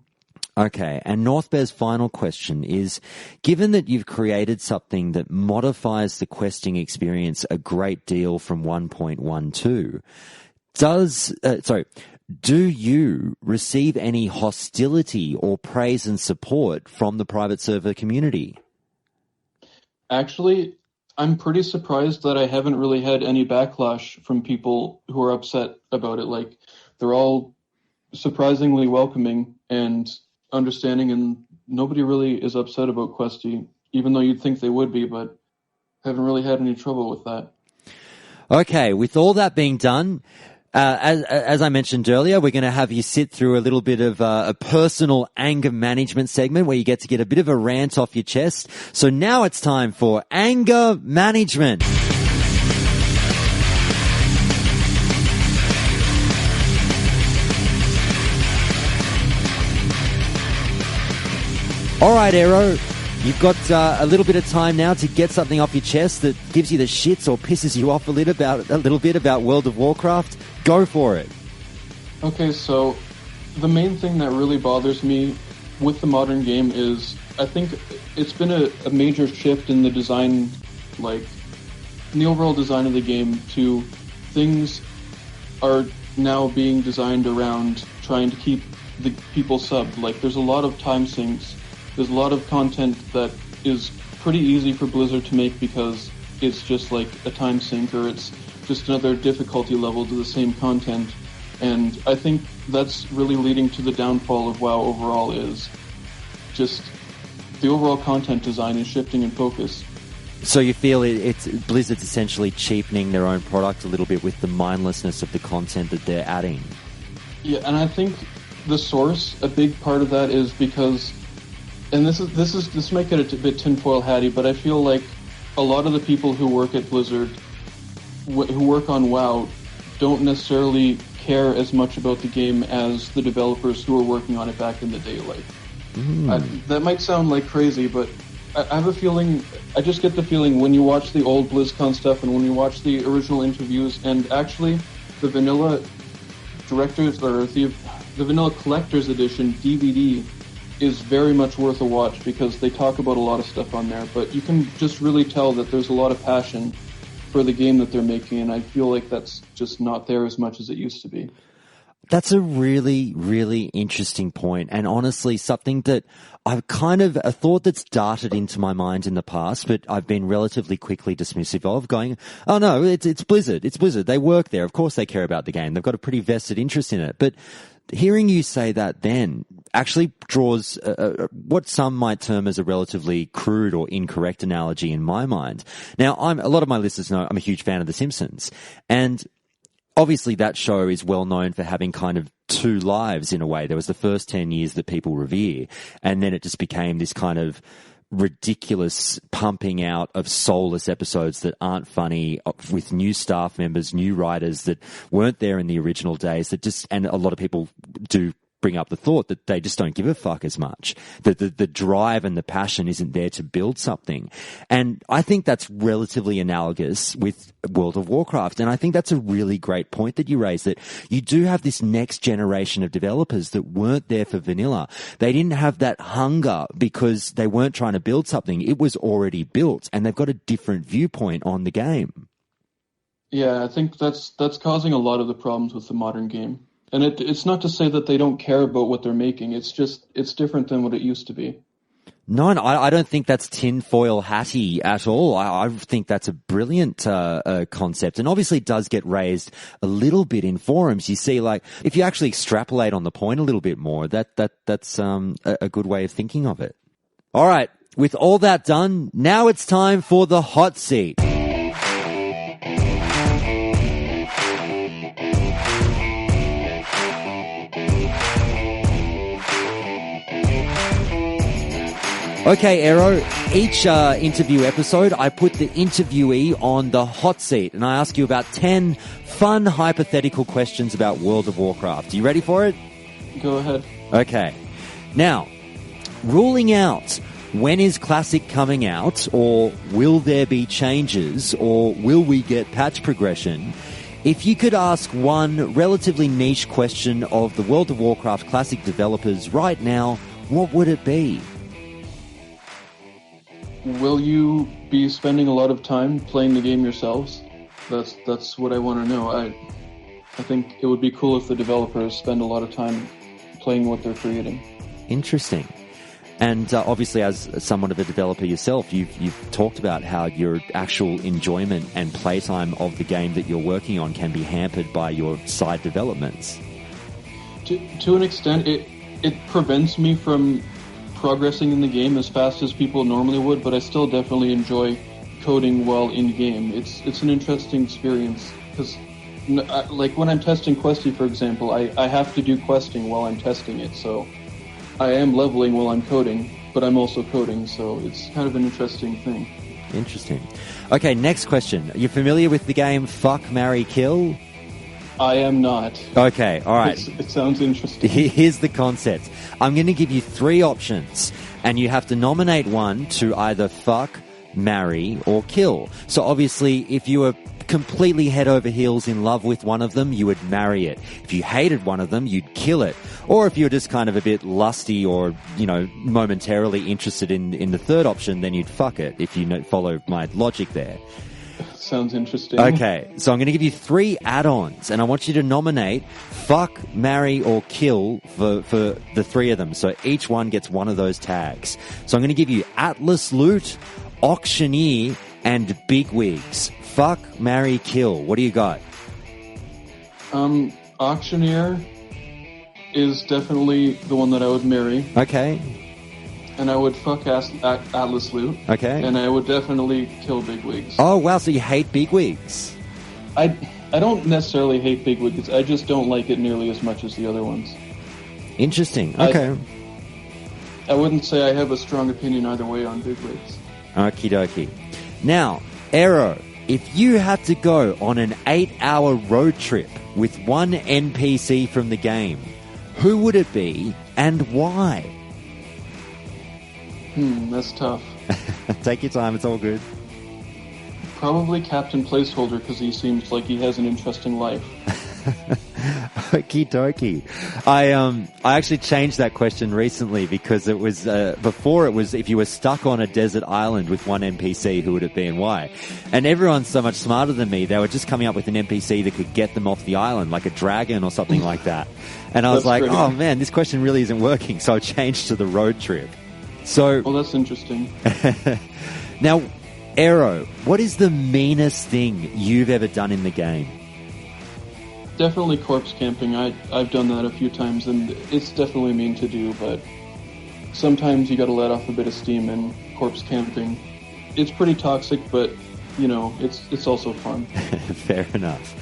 Okay, and Northbear's final question is, given that you've created something that modifies the questing experience a great deal from 1.12, do you receive any hostility or praise and support from the private server community? Actually, I'm pretty surprised that I haven't really had any backlash from people who are upset about it. Like, they're all surprisingly welcoming and understanding, and nobody really is upset about Questie, even though you'd think they would be, but haven't really had any trouble with that. Okay, with all that being done, as I mentioned earlier, we're going to have you sit through a little bit of a personal anger management segment where you get to get a bit of a rant off your chest. So now it's time for anger management. All right, Aero, you've got a little bit of time now to get something off your chest that gives you the shits or pisses you off a little bit about World of Warcraft. Go for it. Okay, so the main thing that really bothers me with the modern game is I think it's been a major shift in the design, like in the overall design of the game, to things are now being designed around trying to keep the people subbed. Like, there's a lot of time sinks. There's a lot of content that is pretty easy for Blizzard to make because it's just like a time sink, or it's just another difficulty level to the same content. And I think that's really leading to the downfall of WoW overall, is just the overall content design is shifting in focus. So you feel it's Blizzard's essentially cheapening their own product a little bit with the mindlessness of the content that they're adding? Yeah, and I think the source, a big part of that is because, and this might get a bit tinfoil hatty, but I feel like a lot of the people who work at Blizzard, who work on WoW, don't necessarily care as much about the game as the developers who were working on it back in the day. Like, that might sound like crazy, but I have a feeling, I just get the feeling when you watch the old BlizzCon stuff and when you watch the original interviews, and actually the vanilla directors, or the vanilla collector's edition DVD is very much worth a watch because they talk about a lot of stuff on there, but you can just really tell that there's a lot of passion for the game that they're making, and I feel like that's just not there as much as it used to be. That's a really, really interesting point, and honestly something that I've kind of a thought that's darted into my mind in the past, but I've been relatively quickly dismissive of, going, oh no, it's Blizzard. It's Blizzard. They work there. Of course they care about the game. They've got a pretty vested interest in it. But hearing you say that then actually draws what some might term as a relatively crude or incorrect analogy in my mind. Now, a lot of my listeners know I'm a huge fan of The Simpsons, and obviously that show is well known for having kind of two lives in a way. There was the first 10 years that people revere, and then it just became this kind of ridiculous pumping out of soulless episodes that aren't funny, with new staff members, new writers that weren't there in the original days, and a lot of people do bring up the thought that they just don't give a fuck as much. That the drive and the passion isn't there to build something. And I think that's relatively analogous with World of Warcraft. And I think that's a really great point that you raised, that you do have this next generation of developers that weren't there for vanilla. They didn't have that hunger because they weren't trying to build something. It was already built, and they've got a different viewpoint on the game. Yeah, I think that's causing a lot of the problems with the modern game. And it's not to say that they don't care about what they're making. It's just, it's different than what it used to be. No, I don't think that's tinfoil hatty at all. I think that's a brilliant concept, and obviously it does get raised a little bit in forums. You see, like, if you actually extrapolate on the point a little bit more, that's a good way of thinking of it. All right, with all that done, now it's time for the hot seat. Okay, Aero, each interview episode, I put the interviewee on the hot seat and I ask you about 10 fun hypothetical questions about World of Warcraft. Are you ready for it? Go ahead. Okay. Now, ruling out when is Classic coming out, or will there be changes, or will we get patch progression? If you could ask one relatively niche question of the World of Warcraft Classic developers right now, what would it be? Will you be spending a lot of time playing the game yourselves? That's what I want to know. I think it would be cool if the developers spend a lot of time playing what they're creating. Interesting. And obviously, as somewhat of a developer yourself, you've talked about how your actual enjoyment and playtime of the game that you're working on can be hampered by your side developments. To an extent, it prevents me from progressing in the game as fast as people normally would, but I still definitely enjoy coding while in game. It's an interesting experience because, like when I'm testing Questie, for example, I have to do questing while I'm testing it. So I am leveling while I'm coding, but I'm also coding. So it's kind of an interesting thing. Interesting. Okay, next question. Are you familiar with the game Fuck, Marry, Kill? I am not. Okay, all right. It sounds interesting. Here's the concept. I'm going to give you 3 options, and you have to nominate one to either fuck, marry, or kill. So obviously, if you were completely head over heels in love with one of them, you would marry it. If you hated one of them, you'd kill it. Or if you're just kind of a bit lusty or, momentarily interested in the third option, then you'd fuck it, if you follow my logic there. Sounds interesting. Okay, so I'm going to give you 3 add-ons, and I want you to nominate fuck, marry, or kill for the 3 of them. So each one gets one of those tags. So I'm going to give you Atlas Loot, Auctioneer, and Bigwigs. Fuck, marry, kill. What do you got? Auctioneer is definitely the one that I would marry. Okay. And I would fuck Atlas Loot. Okay. And I would definitely kill Bigwigs. Oh, wow, so you hate Bigwigs. I don't necessarily hate Bigwigs. I just don't like it nearly as much as the other ones. Interesting. Okay. I wouldn't say I have a strong opinion either way on Bigwigs. Okie dokie. Now, Aero, if you had to go on an 8-hour road trip with one NPC from the game, who would it be and why? That's tough. Take your time, it's all good. Probably Captain Placeholder, because he seems like he has an interesting life. Okie dokie. I actually changed that question recently because it was before it was if you were stuck on a desert island with one NPC, who would it be and why? And everyone's so much smarter than me. They were just coming up with an NPC that could get them off the island, like a dragon or something like that. And I was like, oh man, this question really isn't working. So I changed to the road trip. So, well, that's interesting. Now, Aero, what is the meanest thing you've ever done in the game? Definitely corpse camping. I've done that a few times, and it's definitely mean to do, but sometimes you gotta let off a bit of steam, and corpse camping, it's pretty toxic, but, it's also fun. Fair enough.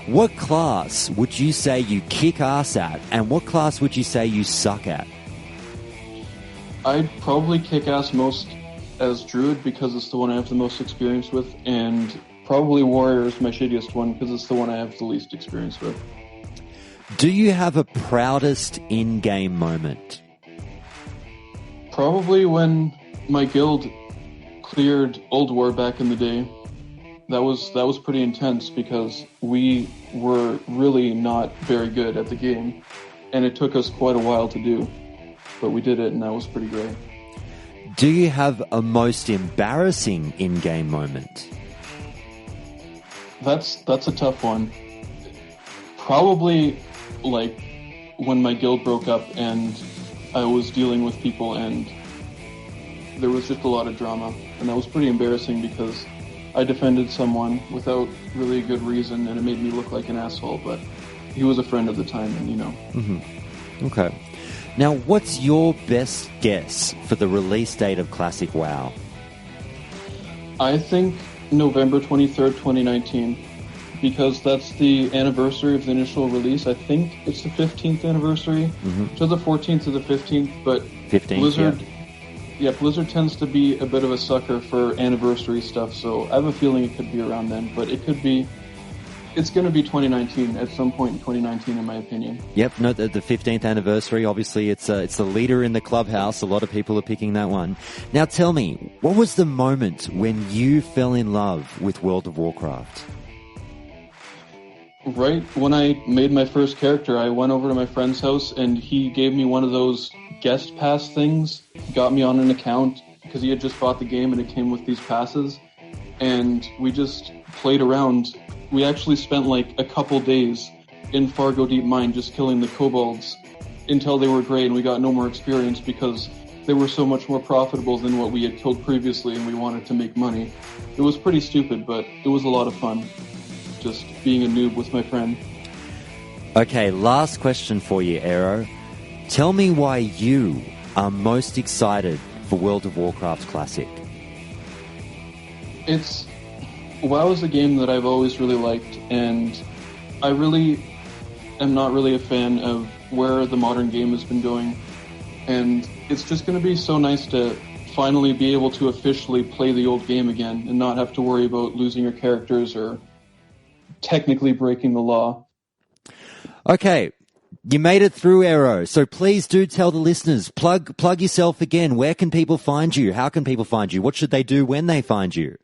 What class would you say you kick ass at, and what class would you say you suck at? I'd probably kick ass most as Druid because it's the one I have the most experience with, and probably Warrior is my shittiest one because it's the one I have the least experience with. Do you have a proudest in-game moment? Probably when my guild cleared Old War back in the day. That was pretty intense because we were really not very good at the game, and it took us quite a while to do. But we did it, and that was pretty great. Do you have a most embarrassing in-game moment? That's a tough one. Probably, like, when my guild broke up and I was dealing with people and there was just a lot of drama. And that was pretty embarrassing because I defended someone without really a good reason and it made me look like an asshole, but he was a friend at the time and, Mm-hmm. Okay. Now, what's your best guess for the release date of Classic WoW? I think November 23rd, 2019, because that's the anniversary of the initial release. I think it's the 15th anniversary, to the 14th to the 15th, but 15th, Blizzard, Blizzard tends to be a bit of a sucker for anniversary stuff, so I have a feeling it could be around then, but it's going to be 2019, at some point in 2019, in my opinion. Yep, no, the 15th anniversary, obviously, it's the leader in the clubhouse. A lot of people are picking that one. Now tell me, what was the moment when you fell in love with World of Warcraft? Right when I made my first character, I went over to my friend's house and he gave me one of those guest pass things, got me on an account, because he had just bought the game and it came with these passes, and we just played around. We actually spent like a couple days in Fargo Deep Mine just killing the kobolds until they were gray, and we got no more experience because they were so much more profitable than what we had killed previously, and we wanted to make money. It was pretty stupid, but it was a lot of fun, just being a noob with my friend. Okay, last question for you, Aero. Tell me why you are most excited for World of Warcraft Classic. WoW is a game that I've always really liked, and I really am not really a fan of where the modern game has been going. And it's just going to be so nice to finally be able to officially play the old game again and not have to worry about losing your characters or technically breaking the law. Okay, you made it through, Aero, so please do tell the listeners, plug yourself again. Where can people find you? How can people find you? What should they do when they find you?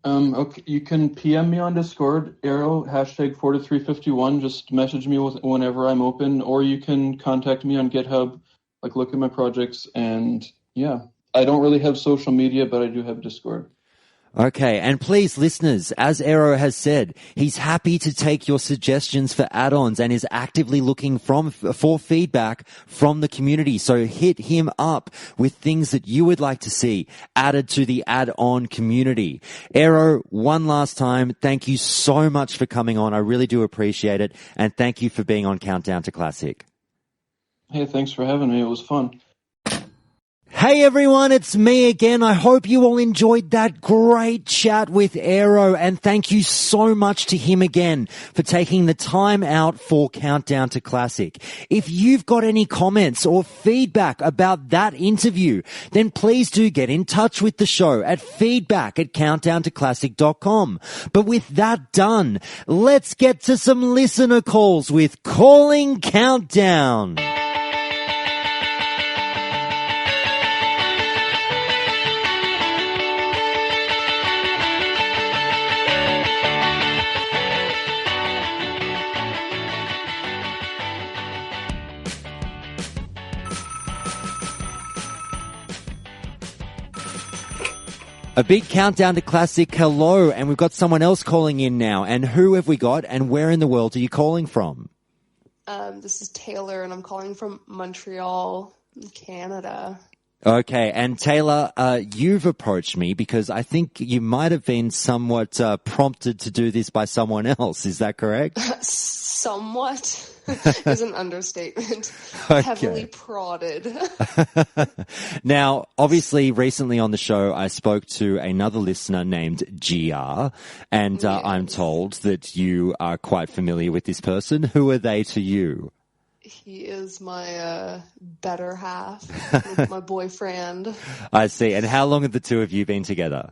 Okay, you can PM me on Discord, Aero, #4351. Just message me whenever I'm open, or you can contact me on GitHub, like look at my projects, and yeah. I don't really have social media, but I do have Discord. Okay, and please, listeners, as Aero has said, he's happy to take your suggestions for add-ons and is actively looking for feedback from the community. So hit him up with things that you would like to see added to the add-on community. Aero, one last time, thank you so much for coming on. I really do appreciate it, and thank you for being on Countdown to Classic. Hey, thanks for having me. It was fun. Hey everyone, it's me again. I hope you all enjoyed that great chat with Aero, and thank you so much to him again for taking the time out for Countdown to Classic. If you've got any comments or feedback about that interview, then please do get in touch with the show at feedback@countdowntoclassic.com. But with that done, let's get to some listener calls with Calling Countdown. A big Countdown to Classic hello, and we've got someone else calling in now. And who have we got, and where in the world are you calling from? This is Taylor, and I'm calling from Montreal, Canada. Okay, and Taylor, you've approached me because I think you might have been somewhat prompted to do this by someone else. Is that correct? Somewhat is an understatement. Okay. Heavily prodded. Now, obviously, recently on the show, I spoke to another listener named GR, and Yes. I'm told that you are quite familiar with this person. Who are they to you? He is my better half, my boyfriend. I see. And how long have the two of you been together?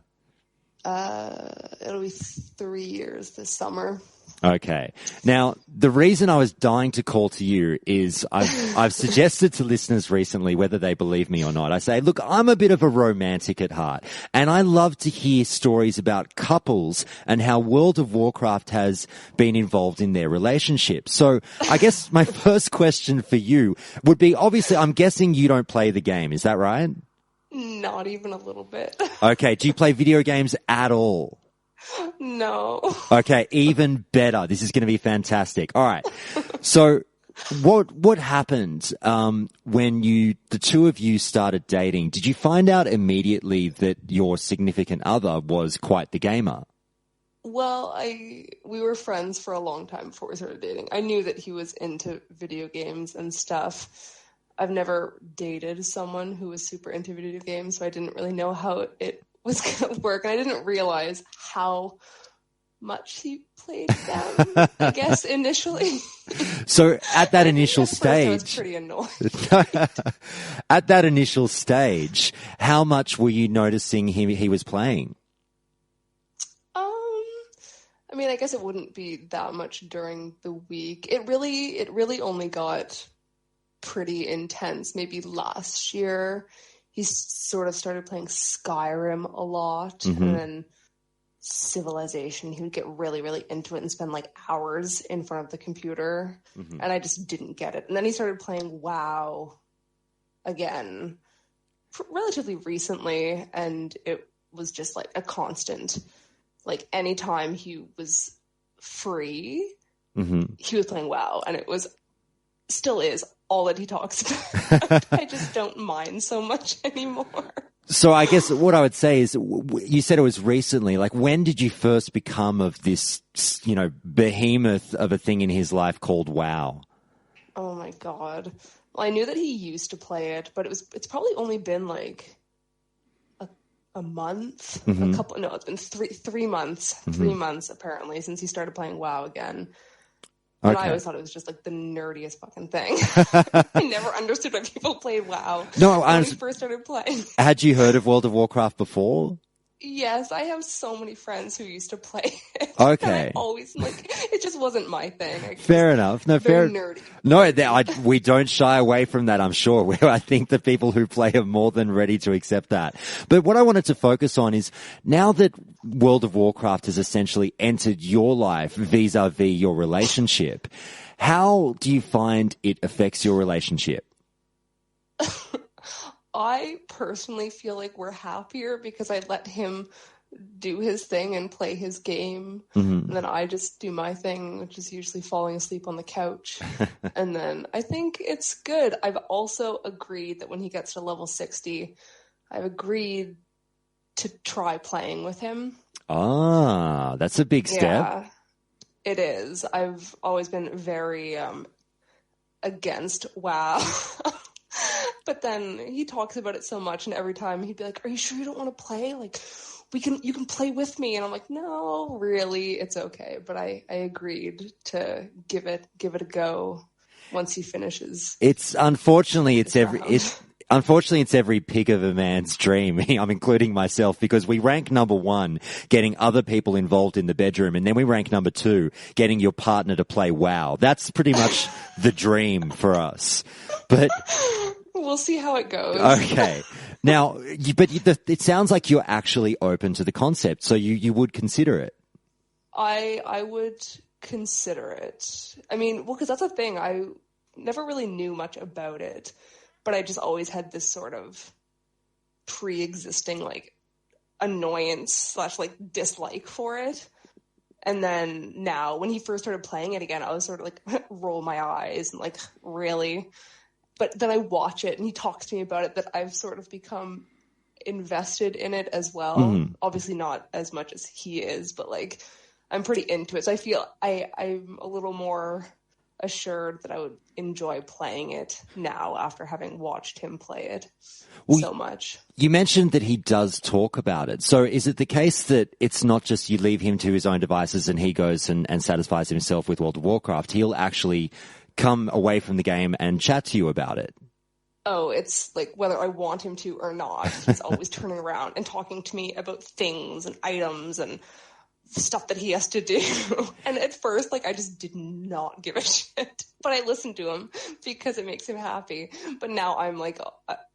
It'll be 3 years this summer. Okay. Now, the reason I was dying to call to you is I've suggested to listeners recently, whether they believe me or not, I say, look, I'm a bit of a romantic at heart, and I love to hear stories about couples and how World of Warcraft has been involved in their relationship. So I guess my first question for you would be, obviously, I'm guessing you don't play the game. Is that right? Not even a little bit. Okay. Do you play video games at all? No. Okay, even better. This is going to be fantastic. All right. So what happened when the two of you started dating? Did you find out immediately that your significant other was quite the gamer? Well, we were friends for a long time before we started dating. I knew that he was into video games and stuff. I've never dated someone who was super into video games, so I didn't really know how it was going to work. And I didn't realize how much he played them, I guess, initially. So at that initial stage, I was pretty annoyed. At that initial stage, how much were you noticing he was playing? I mean, I guess it wouldn't be that much during the week. It really only got pretty intense maybe last year. He sort of started playing Skyrim a lot, and then Civilization. He would get really, really into it and spend like hours in front of the computer, and I just didn't get it. And then he started playing WoW again relatively recently, and it was just like a constant. Like anytime he was free, he was playing WoW, and it still is all that he talks about. I just don't mind so much anymore. So I guess what I would say is, you said it was recently. Like, when did you first become of this, behemoth of a thing in his life called WoW? Oh my God. Well, I knew that he used to play it, but it's probably only been like a month, it's been 3 months, 3 months apparently since he started playing WoW again. And I always thought it was just like the nerdiest fucking thing. I never understood why people played WoW when he first started playing. Had you heard of World of Warcraft before? Yes, I have so many friends who used to play it. Okay. I always, it just wasn't my thing. Fair enough. No, very nerdy. No, we don't shy away from that, I'm sure. I think the people who play are more than ready to accept that. But what I wanted to focus on is, now that World of Warcraft has essentially entered your life vis-a-vis your relationship, how do you find it affects your relationship? I personally feel like we're happier because I let him do his thing and play his game. And then I just do my thing, which is usually falling asleep on the couch. And then I think it's good. I've also agreed that when he gets to level 60, I've agreed to try playing with him. Ah, that's a big step. Yeah, it is. I've always been very against WoW. But then he talks about it so much, and every time he'd be like, "Are you sure you don't want to play? Like, you can play with me." And I'm like, "No, really, it's okay." But I agreed to give it a go once he finishes. Unfortunately it's every pig of a man's dream. I'm including myself, because we rank number 1, getting other people involved in the bedroom, and then we rank number 2, getting your partner to play WoW. That's pretty much the dream for us. But we'll see how it goes. Okay. Now, it sounds like you're actually open to the concept, so you would consider it. I would consider it. I mean, well, because that's the thing. I never really knew much about it, but I just always had this sort of pre-existing, like, annoyance / dislike for it. And then now, when he first started playing it again, I was sort of like, roll my eyes and like, really? But then I watch it and he talks to me about it, that I've sort of become invested in it as well. Obviously not as much as he is, but like, I'm pretty into it. So I feel I'm a little more assured that I would enjoy playing it now after having watched him play it so much. You mentioned that he does talk about it. So is it the case that it's not just you leave him to his own devices and he goes and satisfies himself with World of Warcraft? He'll actually come away from the game and chat to you about it? Oh, it's like whether I want him to or not, he's always turning around and talking to me about things and items and stuff that he has to do. And at first, like, I just did not give a shit. But I listened to him because it makes him happy. But now I'm like,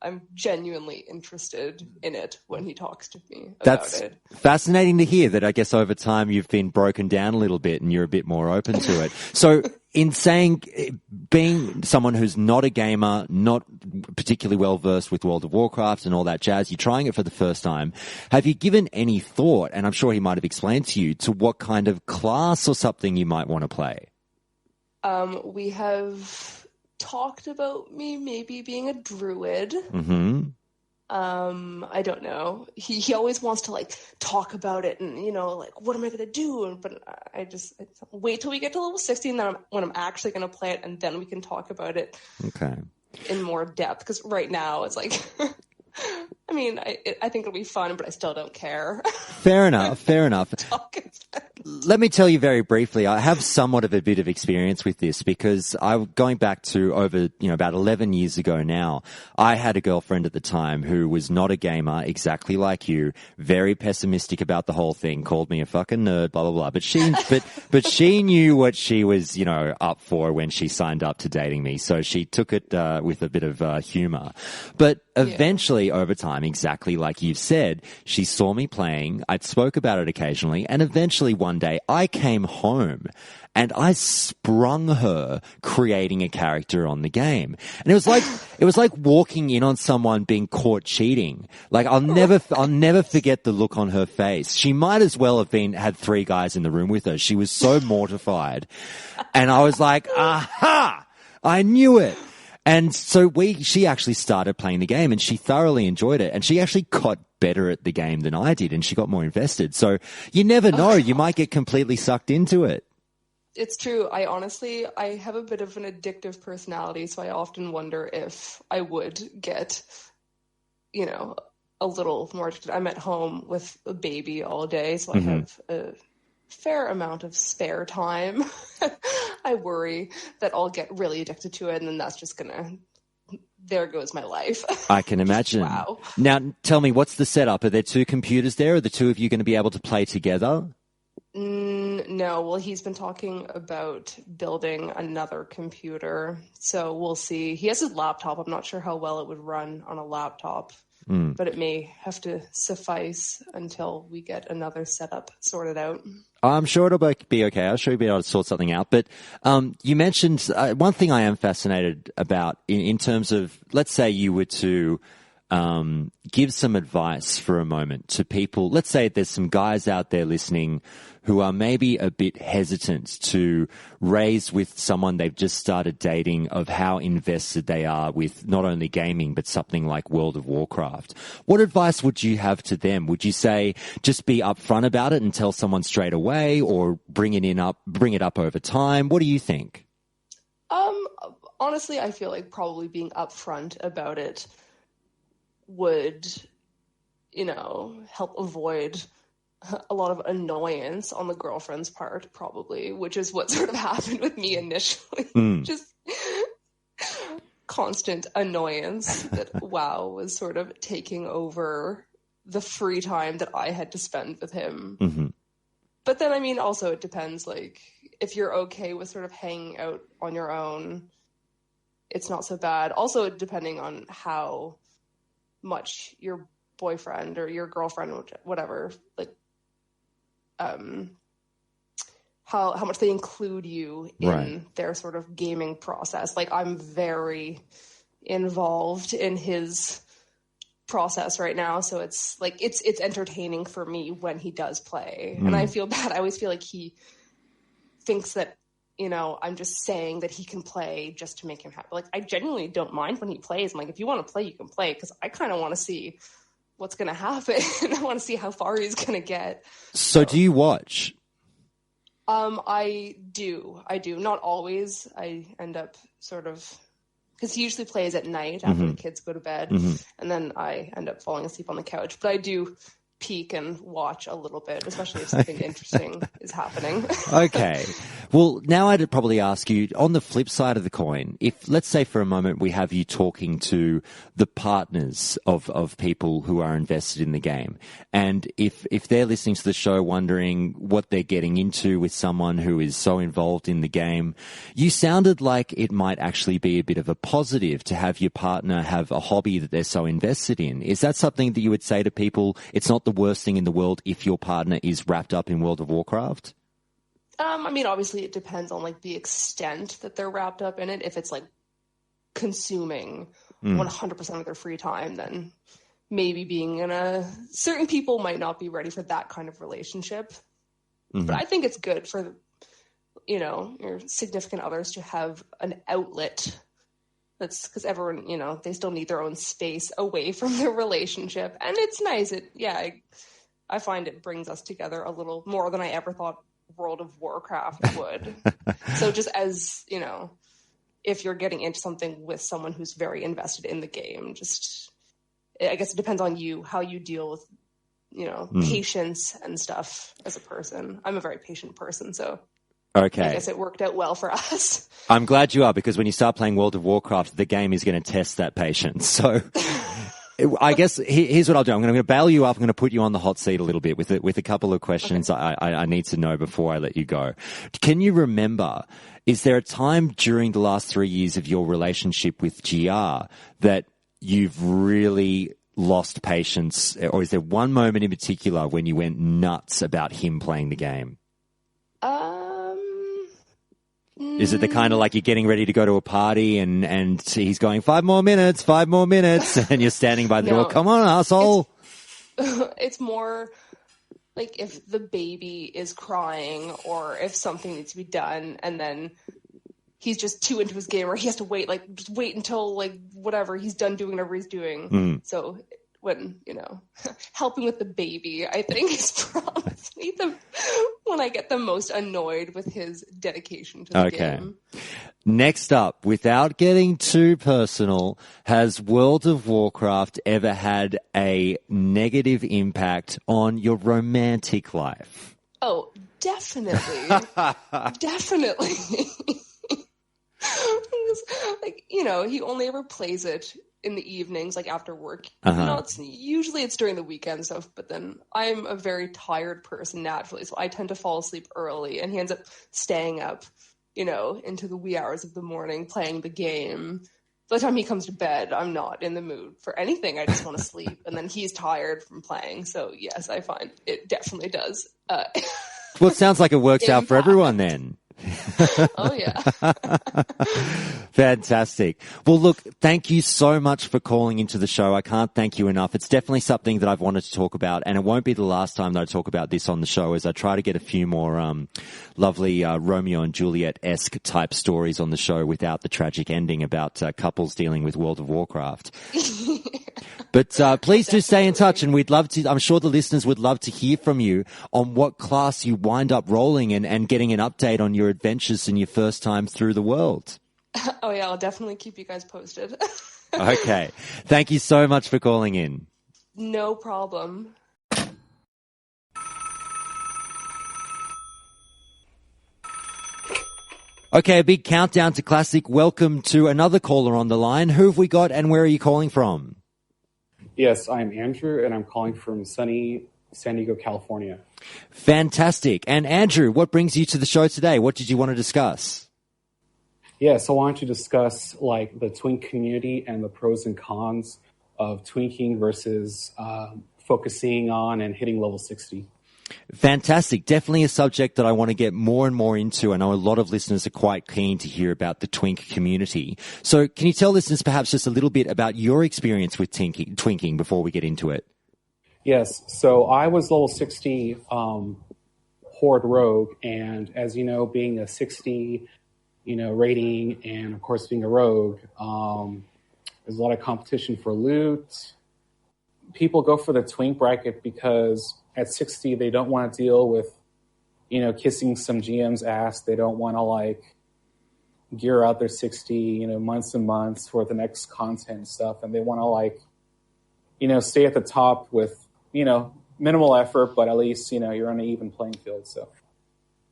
I'm genuinely interested in it when he talks to me about it. That's fascinating to hear that. I guess over time you've been broken down a little bit and you're a bit more open to it. So in saying, being someone who's not a gamer, not particularly well versed with World of Warcraft and all that jazz, you're trying it for the first time. Have you given any thought, and I'm sure he might have explained to you, to what kind of class or something you might want to play? We have talked about me maybe being a druid. Mm-hmm. I don't know. He always wants to like talk about it and, you know, like, what am I going to do? But I wait till we get to level 60 and then when I'm actually going to play it, and then we can talk about it in more depth. Because right now it's like, I mean, I think it'll be fun, but I still don't care. Fair enough. Let me tell you very briefly, I have somewhat of a bit of experience with this because going back to over, about 11 years ago now, I had a girlfriend at the time who was not a gamer, exactly like you, very pessimistic about the whole thing, called me a fucking nerd, blah, blah, blah. But she knew what she was, up for when she signed up to dating me. So she took it, with a bit of, humor. But eventually over time, exactly like you've said, she saw me playing. I'd spoke about it occasionally. And eventually one day I came home and I sprung her creating a character on the game. And it was like walking in on someone being caught cheating. Like I'll never forget the look on her face. She might as well have had 3 guys in the room with her. She was so mortified. And I was like, aha! I knew it. And so she actually started playing the game and she thoroughly enjoyed it. And she actually got better at the game than I did and she got more invested. So you never know. You might get completely sucked into it. It's true. I have a bit of an addictive personality. So I often wonder if I would get, a little more addicted. I'm at home with a baby all day. So I have a fair amount of spare time. I worry that I'll get really addicted to it and then that's just there goes my life. I can imagine. Wow. Now tell me, what's the setup? Are there 2 computers there? Are the 2 of you going to be able to play together? No, well, he's been talking about building another computer, so we'll see. He has his laptop. I'm not sure how well it would run on a laptop. But it may have to suffice until we get another setup sorted out. I'm sure it'll be okay. I'm sure you'll be able to sort something out. But you mentioned one thing I am fascinated about in terms of, let's say you were to give some advice for a moment to people. Let's say there's some guys out there listening who are maybe a bit hesitant to raise with someone they've just started dating, of how invested they are with not only gaming, but something like World of Warcraft. What advice would you have to them? Would you say just be upfront about it and tell someone straight away, or bring it up over time? What do you think? Honestly, I feel like probably being upfront about it would, help avoid a lot of annoyance on the girlfriend's part, probably, which is what sort of happened with me initially. Just constant annoyance that WoW was sort of taking over the free time that I had to spend with him. Mm-hmm. But then, I mean, also it depends, like, if you're okay with sort of hanging out on your own, it's not so bad. Also, depending on how much your boyfriend or your girlfriend, whatever, like, how much they include you in their sort of gaming process. Like, I'm very involved in his process right now, so it's like it's entertaining for me when he does play. And I feel bad. I always feel like he thinks that, I'm just saying that he can play just to make him happy. Like, I genuinely don't mind when he plays. I'm like, if you want to play, you can play, because I kind of want to see what's going to happen. I want to see how far he's going to get. So do you watch? I do. Not always. I end up sort of, because he usually plays at night after the kids go to bed, and then I end up falling asleep on the couch. But I do peek and watch a little bit, especially if something interesting is happening. Okay. Well, now I'd probably ask you, on the flip side of the coin, if, let's say for a moment, we have you talking to the partners of people who are invested in the game, and if they're listening to the show wondering what they're getting into with someone who is so involved in the game, you sounded like it might actually be a bit of a positive to have your partner have a hobby that they're so invested in. Is that something that you would say to people? It's not the worst thing in the world if your partner is wrapped up in World of Warcraft? I mean, obviously it depends on like the extent that they're wrapped up in it. If it's like consuming 100% of their free time, then maybe being in certain people might not be ready for that kind of relationship. But I think it's good for, your significant others to have an outlet. That's because everyone, they still need their own space away from their relationship. And it's nice. I find it brings us together a little more than I ever thought World of Warcraft would. So just as, if you're getting into something with someone who's very invested in the game, I guess it depends on you, how you deal with, patience and stuff as a person. I'm a very patient person, so okay. I guess it worked out well for us. I'm glad you are, because when you start playing World of Warcraft, the game is going to test that patience. So I guess here's what I'll do. I'm going to bail you up. I'm going to put you on the hot seat a little bit with a couple of questions I need to know before I let you go. Can you remember, is there a time during the last 3 years of your relationship with GR that you've really lost patience, or is there one moment in particular when you went nuts about him playing the game? Is it the kind of like you're getting ready to go to a party and he's going 5 more minutes, and you're standing by the door, come on, asshole? It's more like if the baby is crying or if something needs to be done and then he's just too into his game, or he has to wait until whatever, he's done doing whatever he's doing. So when, helping with the baby, I think is probably when I get the most annoyed with his dedication to the game. Next up, without getting too personal, has World of Warcraft ever had a negative impact on your romantic life? Oh, definitely. Definitely. He only ever plays it in the evenings, after work. Usually it's during the weekend stuff, but then I'm a very tired person naturally, so I tend to fall asleep early, and he ends up staying up, into the wee hours of the morning playing the game. By the time he comes to bed, I'm not in the mood for anything. I just want to sleep, and then he's tired from playing. So yes, I find it definitely does. Well, it sounds like it works out for everyone then. Oh, yeah. Fantastic. Well, look, thank you so much for calling into the show. I can't thank you enough. It's definitely something that I've wanted to talk about, and it won't be the last time that I talk about this on the show, as I try to get a few more lovely Romeo and Juliet-esque type stories on the show without the tragic ending about couples dealing with World of Warcraft. But please do stay in touch, and we'd love to. I'm sure the listeners would love to hear from you on what class you wind up rolling and getting an update on your adventures and your first time through the world. Oh, yeah, I'll definitely keep you guys posted. Okay. Thank you so much for calling in. No problem. Okay, a big countdown to Classic. Welcome to another caller on the line. Who have we got and where are you calling from? Yes, I'm Andrew, and I'm calling from sunny San Diego, California. Fantastic. And Andrew, what brings you to the show today? What did you want to discuss? Yes, I wanted to discuss the twink community and the pros and cons of twinking versus focusing on and hitting level 60. Fantastic. Definitely a subject that I want to get more and more into. I know a lot of listeners are quite keen to hear about the twink community. So can you tell listeners perhaps just a little bit about your experience with twinking before we get into it? Yes. So I was level 60 Horde Rogue. And as you know, being a 60, rating and, of course, being a rogue, there's a lot of competition for loot. People go for the twink bracket because at 60, they don't want to deal with, kissing some GM's ass. They don't want to, gear out their 60, months and months for the next content and stuff. And they want to, stay at the top with, minimal effort, but at least, you're on an even playing field.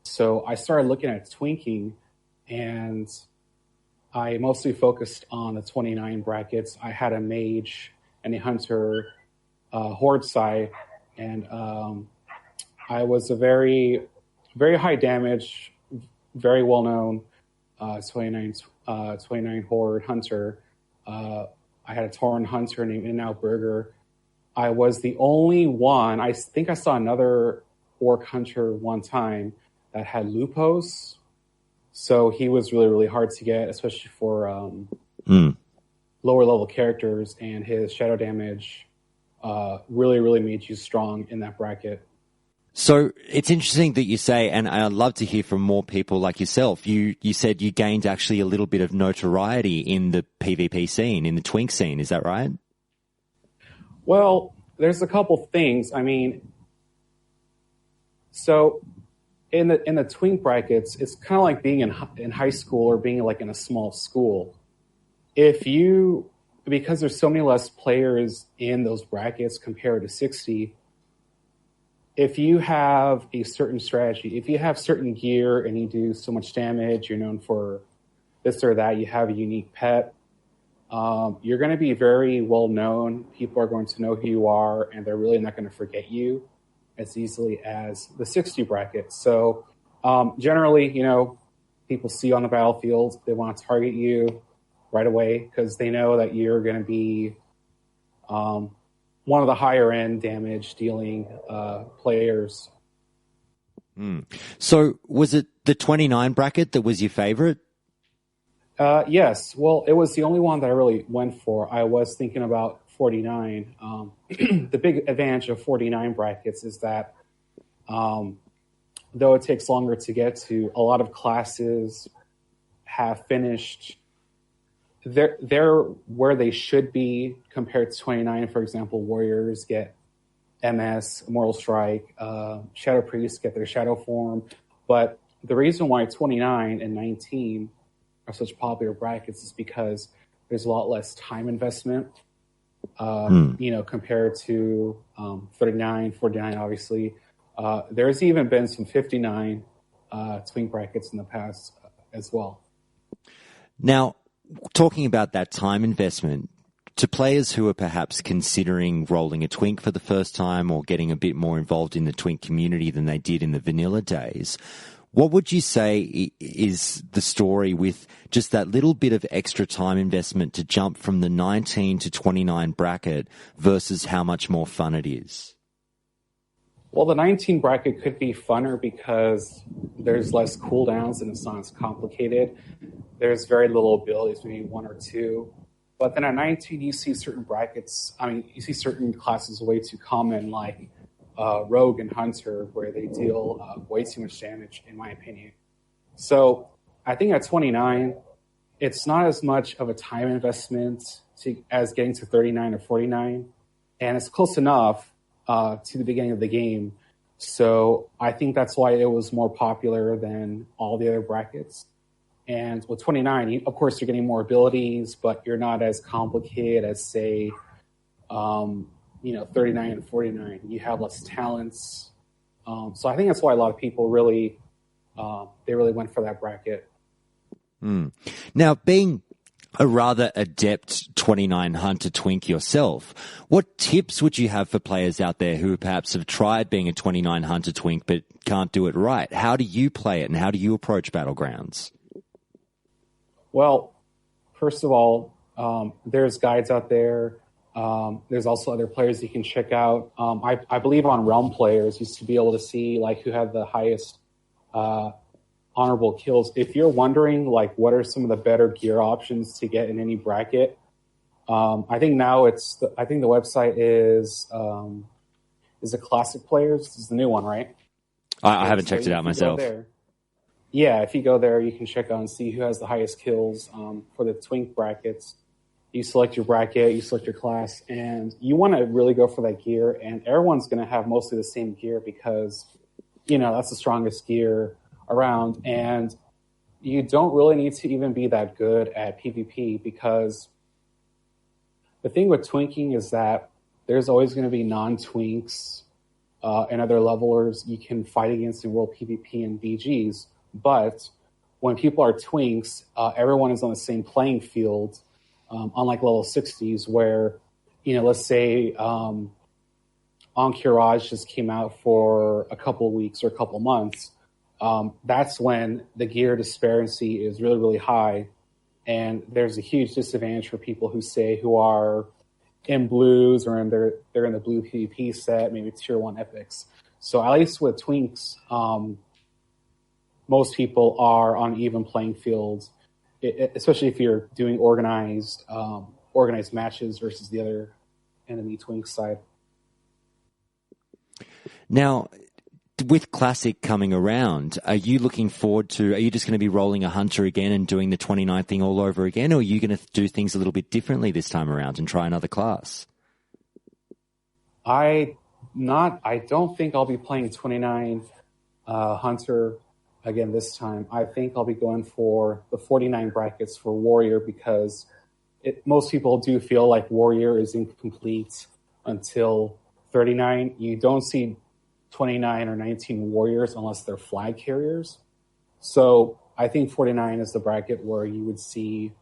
So I started looking at twinking, and I mostly focused on the 29 brackets. I had a mage and a hunter horde side, and I was a very, very high damage, very well known 29 horde hunter. I had a Tauren hunter named In-N-Out Burger. I was the only one. I think I saw another orc hunter one time that had lupos. So he was really, really hard to get, especially for lower level characters, and his shadow damage really, really made you strong in that bracket. So it's interesting that you say, and I'd love to hear from more people like yourself. You said you gained actually a little bit of notoriety in the PvP scene, in the Twink scene. Is that right? Well, there's a couple things. I mean, so in the Twink brackets, it's kind of like being in high school or being like in a small school. Because there's so many less players in those brackets compared to 60, if you have a certain strategy, if you have certain gear and you do so much damage, you're known for this or that, you have a unique pet, you're going to be very well known. People are going to know who you are, and they're really not going to forget you as easily as the 60 bracket. So generally, people see you on the battlefield, they want to target you right away because they know that you're going to be one of the higher end damage dealing players. So was it the 29 bracket that was your favorite? Yes. Well, it was the only one that I really went for. I was thinking about 49. The big advantage of 49 brackets is that though it takes longer to get to, a lot of classes have finished. They're where they should be compared to 29. For example, Warriors get MS, Immortal Strike, Shadow Priests get their Shadow form. But the reason why 29 and 19 are such popular brackets is because there's a lot less time investment, compared to 39, 49, obviously. There's even been some 59 Twink brackets in the past as well. Now, talking about that time investment, to players who are perhaps considering rolling a Twink for the first time or getting a bit more involved in the Twink community than they did in the vanilla days, what would you say is the story with just that little bit of extra time investment to jump from the 19 to 29 bracket versus how much more fun it is? Well, the 19 bracket could be funner because there's less cooldowns and it's not as complicated. There's very little abilities, maybe one or two. But then at 19, you see certain brackets. You see certain classes way too common, like Rogue and Hunter, where they deal way too much damage, in my opinion. So I think at 29, it's not as much of a time investment as getting to 39 or 49. And it's close enough to the beginning of the game. So I think that's why it was more popular than all the other brackets. And with 29, of course, you're getting more abilities, but you're not as complicated as, say, 39 and 49. You have less talents. So I think that's why a lot of people really went for that bracket. Now, being a rather adept 29 Hunter Twink yourself, what tips would you have for players out there who perhaps have tried being a 29 Hunter Twink but can't do it right? How do you play it and how do you approach Battlegrounds? Well, first of all, there's guides out there. There's also other players you can check out. I believe on Realm Players, you used to be able to see who had the highest honorable kills. If you're wondering what are some of the better gear options to get in any bracket, I think now the website is it Classic Players? This is the new one, right? I haven't checked it out myself. Yeah, if you go there, you can check out and see who has the highest kills for the Twink brackets. You select your bracket, you select your class, and you want to really go for that gear. And everyone's going to have mostly the same gear because, that's the strongest gear around. And you don't really need to even be that good at PvP because the thing with twinking is that there's always going to be non-twinks and other levelers you can fight against in World PvP and BGs. But when people are twinks, everyone is on the same playing field, unlike level 60s where, let's say Encourage just came out for a couple of weeks or a couple of months. That's when the gear disparity is really, really high. And there's a huge disadvantage for people who are in blues or they're in the blue PvP set, maybe tier 1 epics. So at least with twinks, most people are on even playing fields, especially if you're doing organized matches versus the other enemy Twink side. Now, with Classic coming around, are you looking forward to, are you just going to be rolling a Hunter again and doing the 29 thing all over again, or are you going to do things a little bit differently this time around and try another class? I don't think I'll be playing 29 Hunter again this time. I think I'll be going for the 49 brackets for Warrior, because most people do feel like Warrior is incomplete until 39. You don't see 29 or 19 Warriors unless they're flag carriers. So I think 49 is the bracket where you would see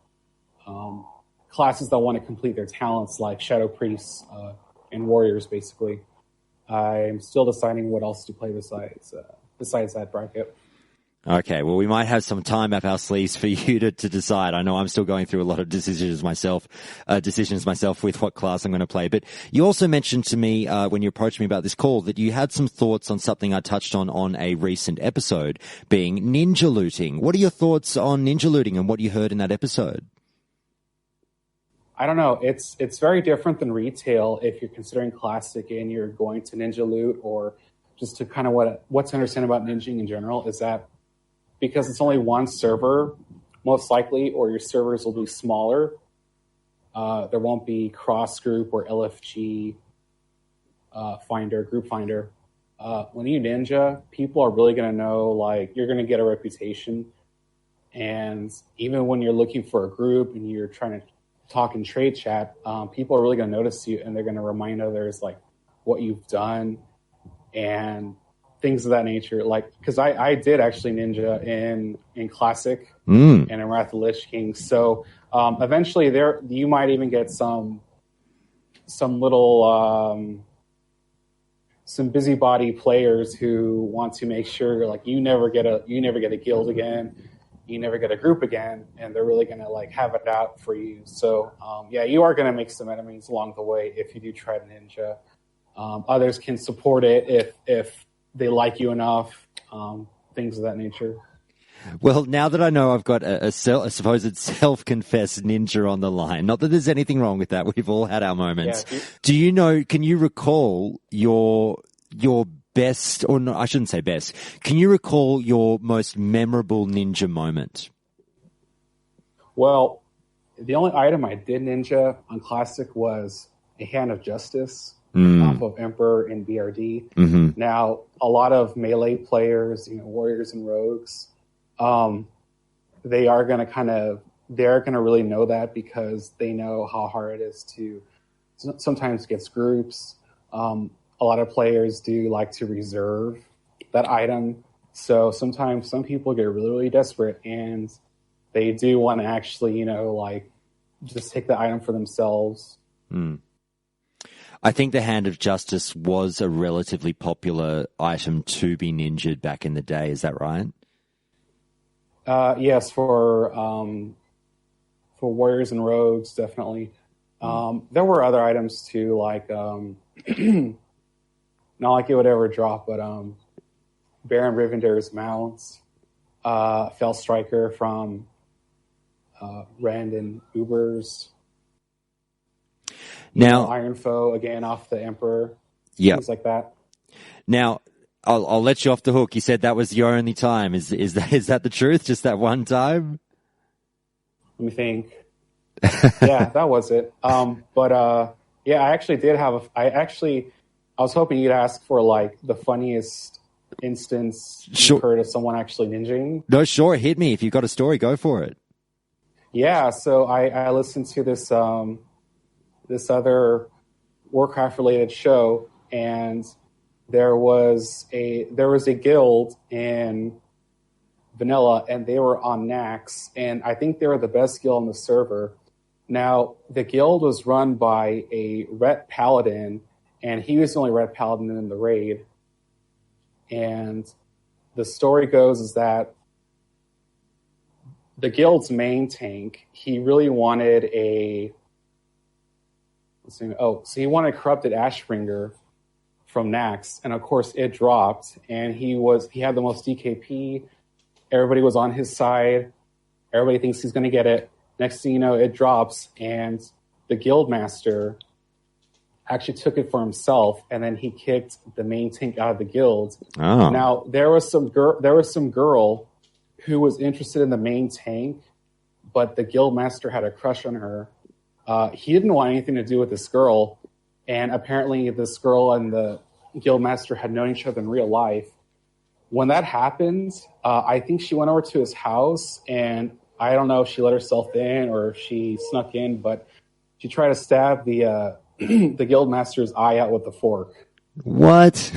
classes that want to complete their talents, like Shadow Priests and Warriors, basically. I'm still deciding what else to play besides that bracket. Okay, well, we might have some time up our sleeves for you to decide. I know I'm still going through a lot of decisions myself with what class I'm going to play. But you also mentioned to me when you approached me about this call that you had some thoughts on something I touched on a recent episode, being ninja looting. What are your thoughts on ninja looting and what you heard in that episode? I don't know. It's very different than retail if you're considering Classic and you're going to ninja loot, or just to kind of what's to understand about ninjing in general is that because it's only one server, most likely, or your servers will be smaller. There won't be cross group or LFG group finder. When you ninja, people are really going to know, like, you're going to get a reputation. And even when you're looking for a group and you're trying to talk in trade chat, people are really going to notice you, and they're going to remind others, like, what you've done and things of that nature. Like, because I did actually ninja in Classic and in Wrath of the Lich King. So eventually you might even get some little some busybody players who want to make sure, like, you never get a guild again, you never get a group again, and they're really going to, like, have it out for you. So you are going to make some enemies along the way if you do try to ninja. Others can support it if they like you enough, things of that nature. Well, now that I know I've got a supposed self-confessed ninja on the line, not that there's anything wrong with that, we've all had our moments. Yeah. Can you recall your best, or no, I shouldn't say best, can you recall your most memorable ninja moment? Well, the only item I did ninja on Classic was a Hand of Justice off of Emperor in BRD. Mm-hmm. Now, a lot of melee players, warriors and rogues, they're going to really know that, because they know how hard it is to sometimes get groups. A lot of players do like to reserve that item. So sometimes some people get really, really desperate, and they do want to actually, just take the item for themselves. I think the Hand of Justice was a relatively popular item to be ninjaed back in the day. Is that right? Yes, for warriors and rogues, definitely. There were other items too, like not like it would ever drop, but Baron Rivendar's mounts, Fell Striker from Rand and Ubers. Now, Iron Foe again off the Emperor. Yeah, things like that. Now, I'll let you off the hook. You said that was your only time. Is that the truth? Just that one time? Let me think. Yeah, that was it. I actually did have I was hoping you'd ask for, like, the funniest instance you've heard of someone actually ninjing. No, sure. Hit me. If you've got a story, go for it. Yeah, so I listened to this this other Warcraft-related show, and there was a guild in Vanilla, and they were on Nax, and I think they were the best guild on the server. Now, the guild was run by a Ret Paladin, and he was the only Ret Paladin in the raid. And the story goes is that the guild's main tank, he really wanted he wanted Corrupted Ashbringer from Nax, and of course it dropped, and he had the most DKP, Everybody was on his side. Everybody thinks he's going to get it. Next thing you know, it drops, and the guild master actually took it for himself, and then he kicked the main tank out of the guild. Oh. Now, there was some girl who was interested in the main tank, but the guild master had a crush on her. He didn't want anything to do with this girl, and apparently this girl and the guild master had known each other in real life. When that happened, I think she went over to his house, and I don't know if she let herself in or if she snuck in, but she tried to stab the the guild master's eye out with a fork. What?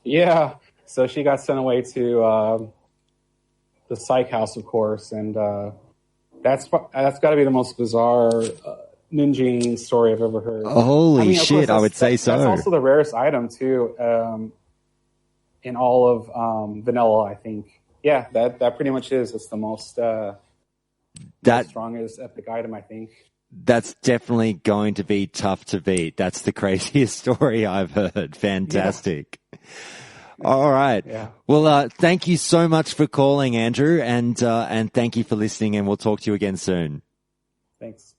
Yeah. So she got sent away to the psych house, of course, and that's got to be the most bizarre ninjing story I've ever heard. Holy shit! I would say so. That's also the rarest item too in all of vanilla, I think. Yeah, that pretty much is. It's the most strongest epic item, I think. That's definitely going to be tough to beat. That's the craziest story I've heard. Fantastic. Yeah. All right. Yeah. Well, thank you so much for calling, Andrew, and thank you for listening, and we'll talk to you again soon. Thanks.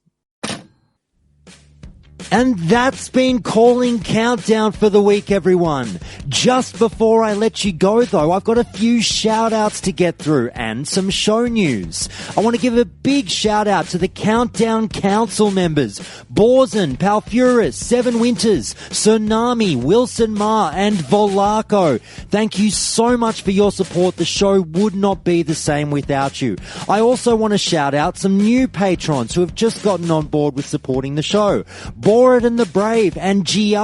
And that's been Calling Countdown for the week, everyone. Just before I let you go, though, I've got a few shout-outs to get through and some show news. I want to give a big shout-out to the Countdown Council members, Borzen, Palfuris, Seven Winters, Tsunami, Wilson Ma, and Volaco. Thank you so much for your support. The show would not be the same without you. I also want to shout out some new patrons who have just gotten on board with supporting the show. Borid and the Brave and GR.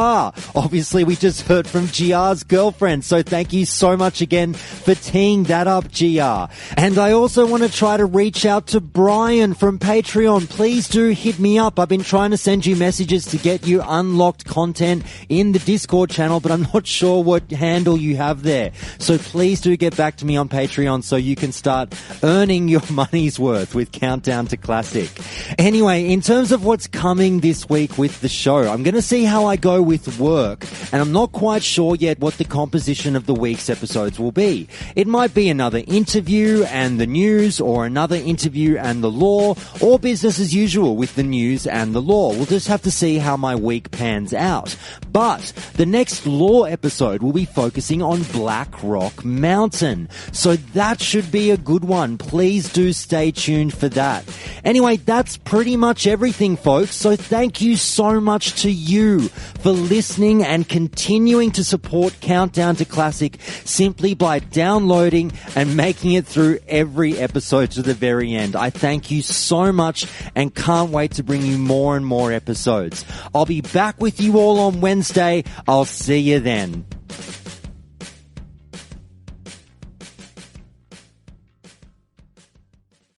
Obviously, we just heard from GR's girlfriend, so thank you so much again for teeing that up, GR. And I also want to try to reach out to Brian from Patreon. Please do hit me up. I've been trying to send you messages to get you unlocked content in the Discord channel, but I'm not sure what handle you have there. So please do get back to me on Patreon so you can start earning your money's worth with Countdown to Classic. Anyway, in terms of what's coming this week with the show, I'm going to see how I go with work, and I'm not quite sure yet what the composition of the week's episodes will be. It might be another interview and the news, or another interview and the law, or business as usual with the news and the law. We'll just have to see how my week pans out. But the next law episode will be focusing on Black Rock Mountain, so that should be a good one. Please do stay tuned for that. Anyway, that's pretty much everything, folks, so thank you so much to you for listening and continuing to support Countdown to Classic simply by downloading and making it through every episode to the very end. I thank you so much and can't wait to bring you more and more episodes. I'll be back with you all on Wednesday. I'll see you then.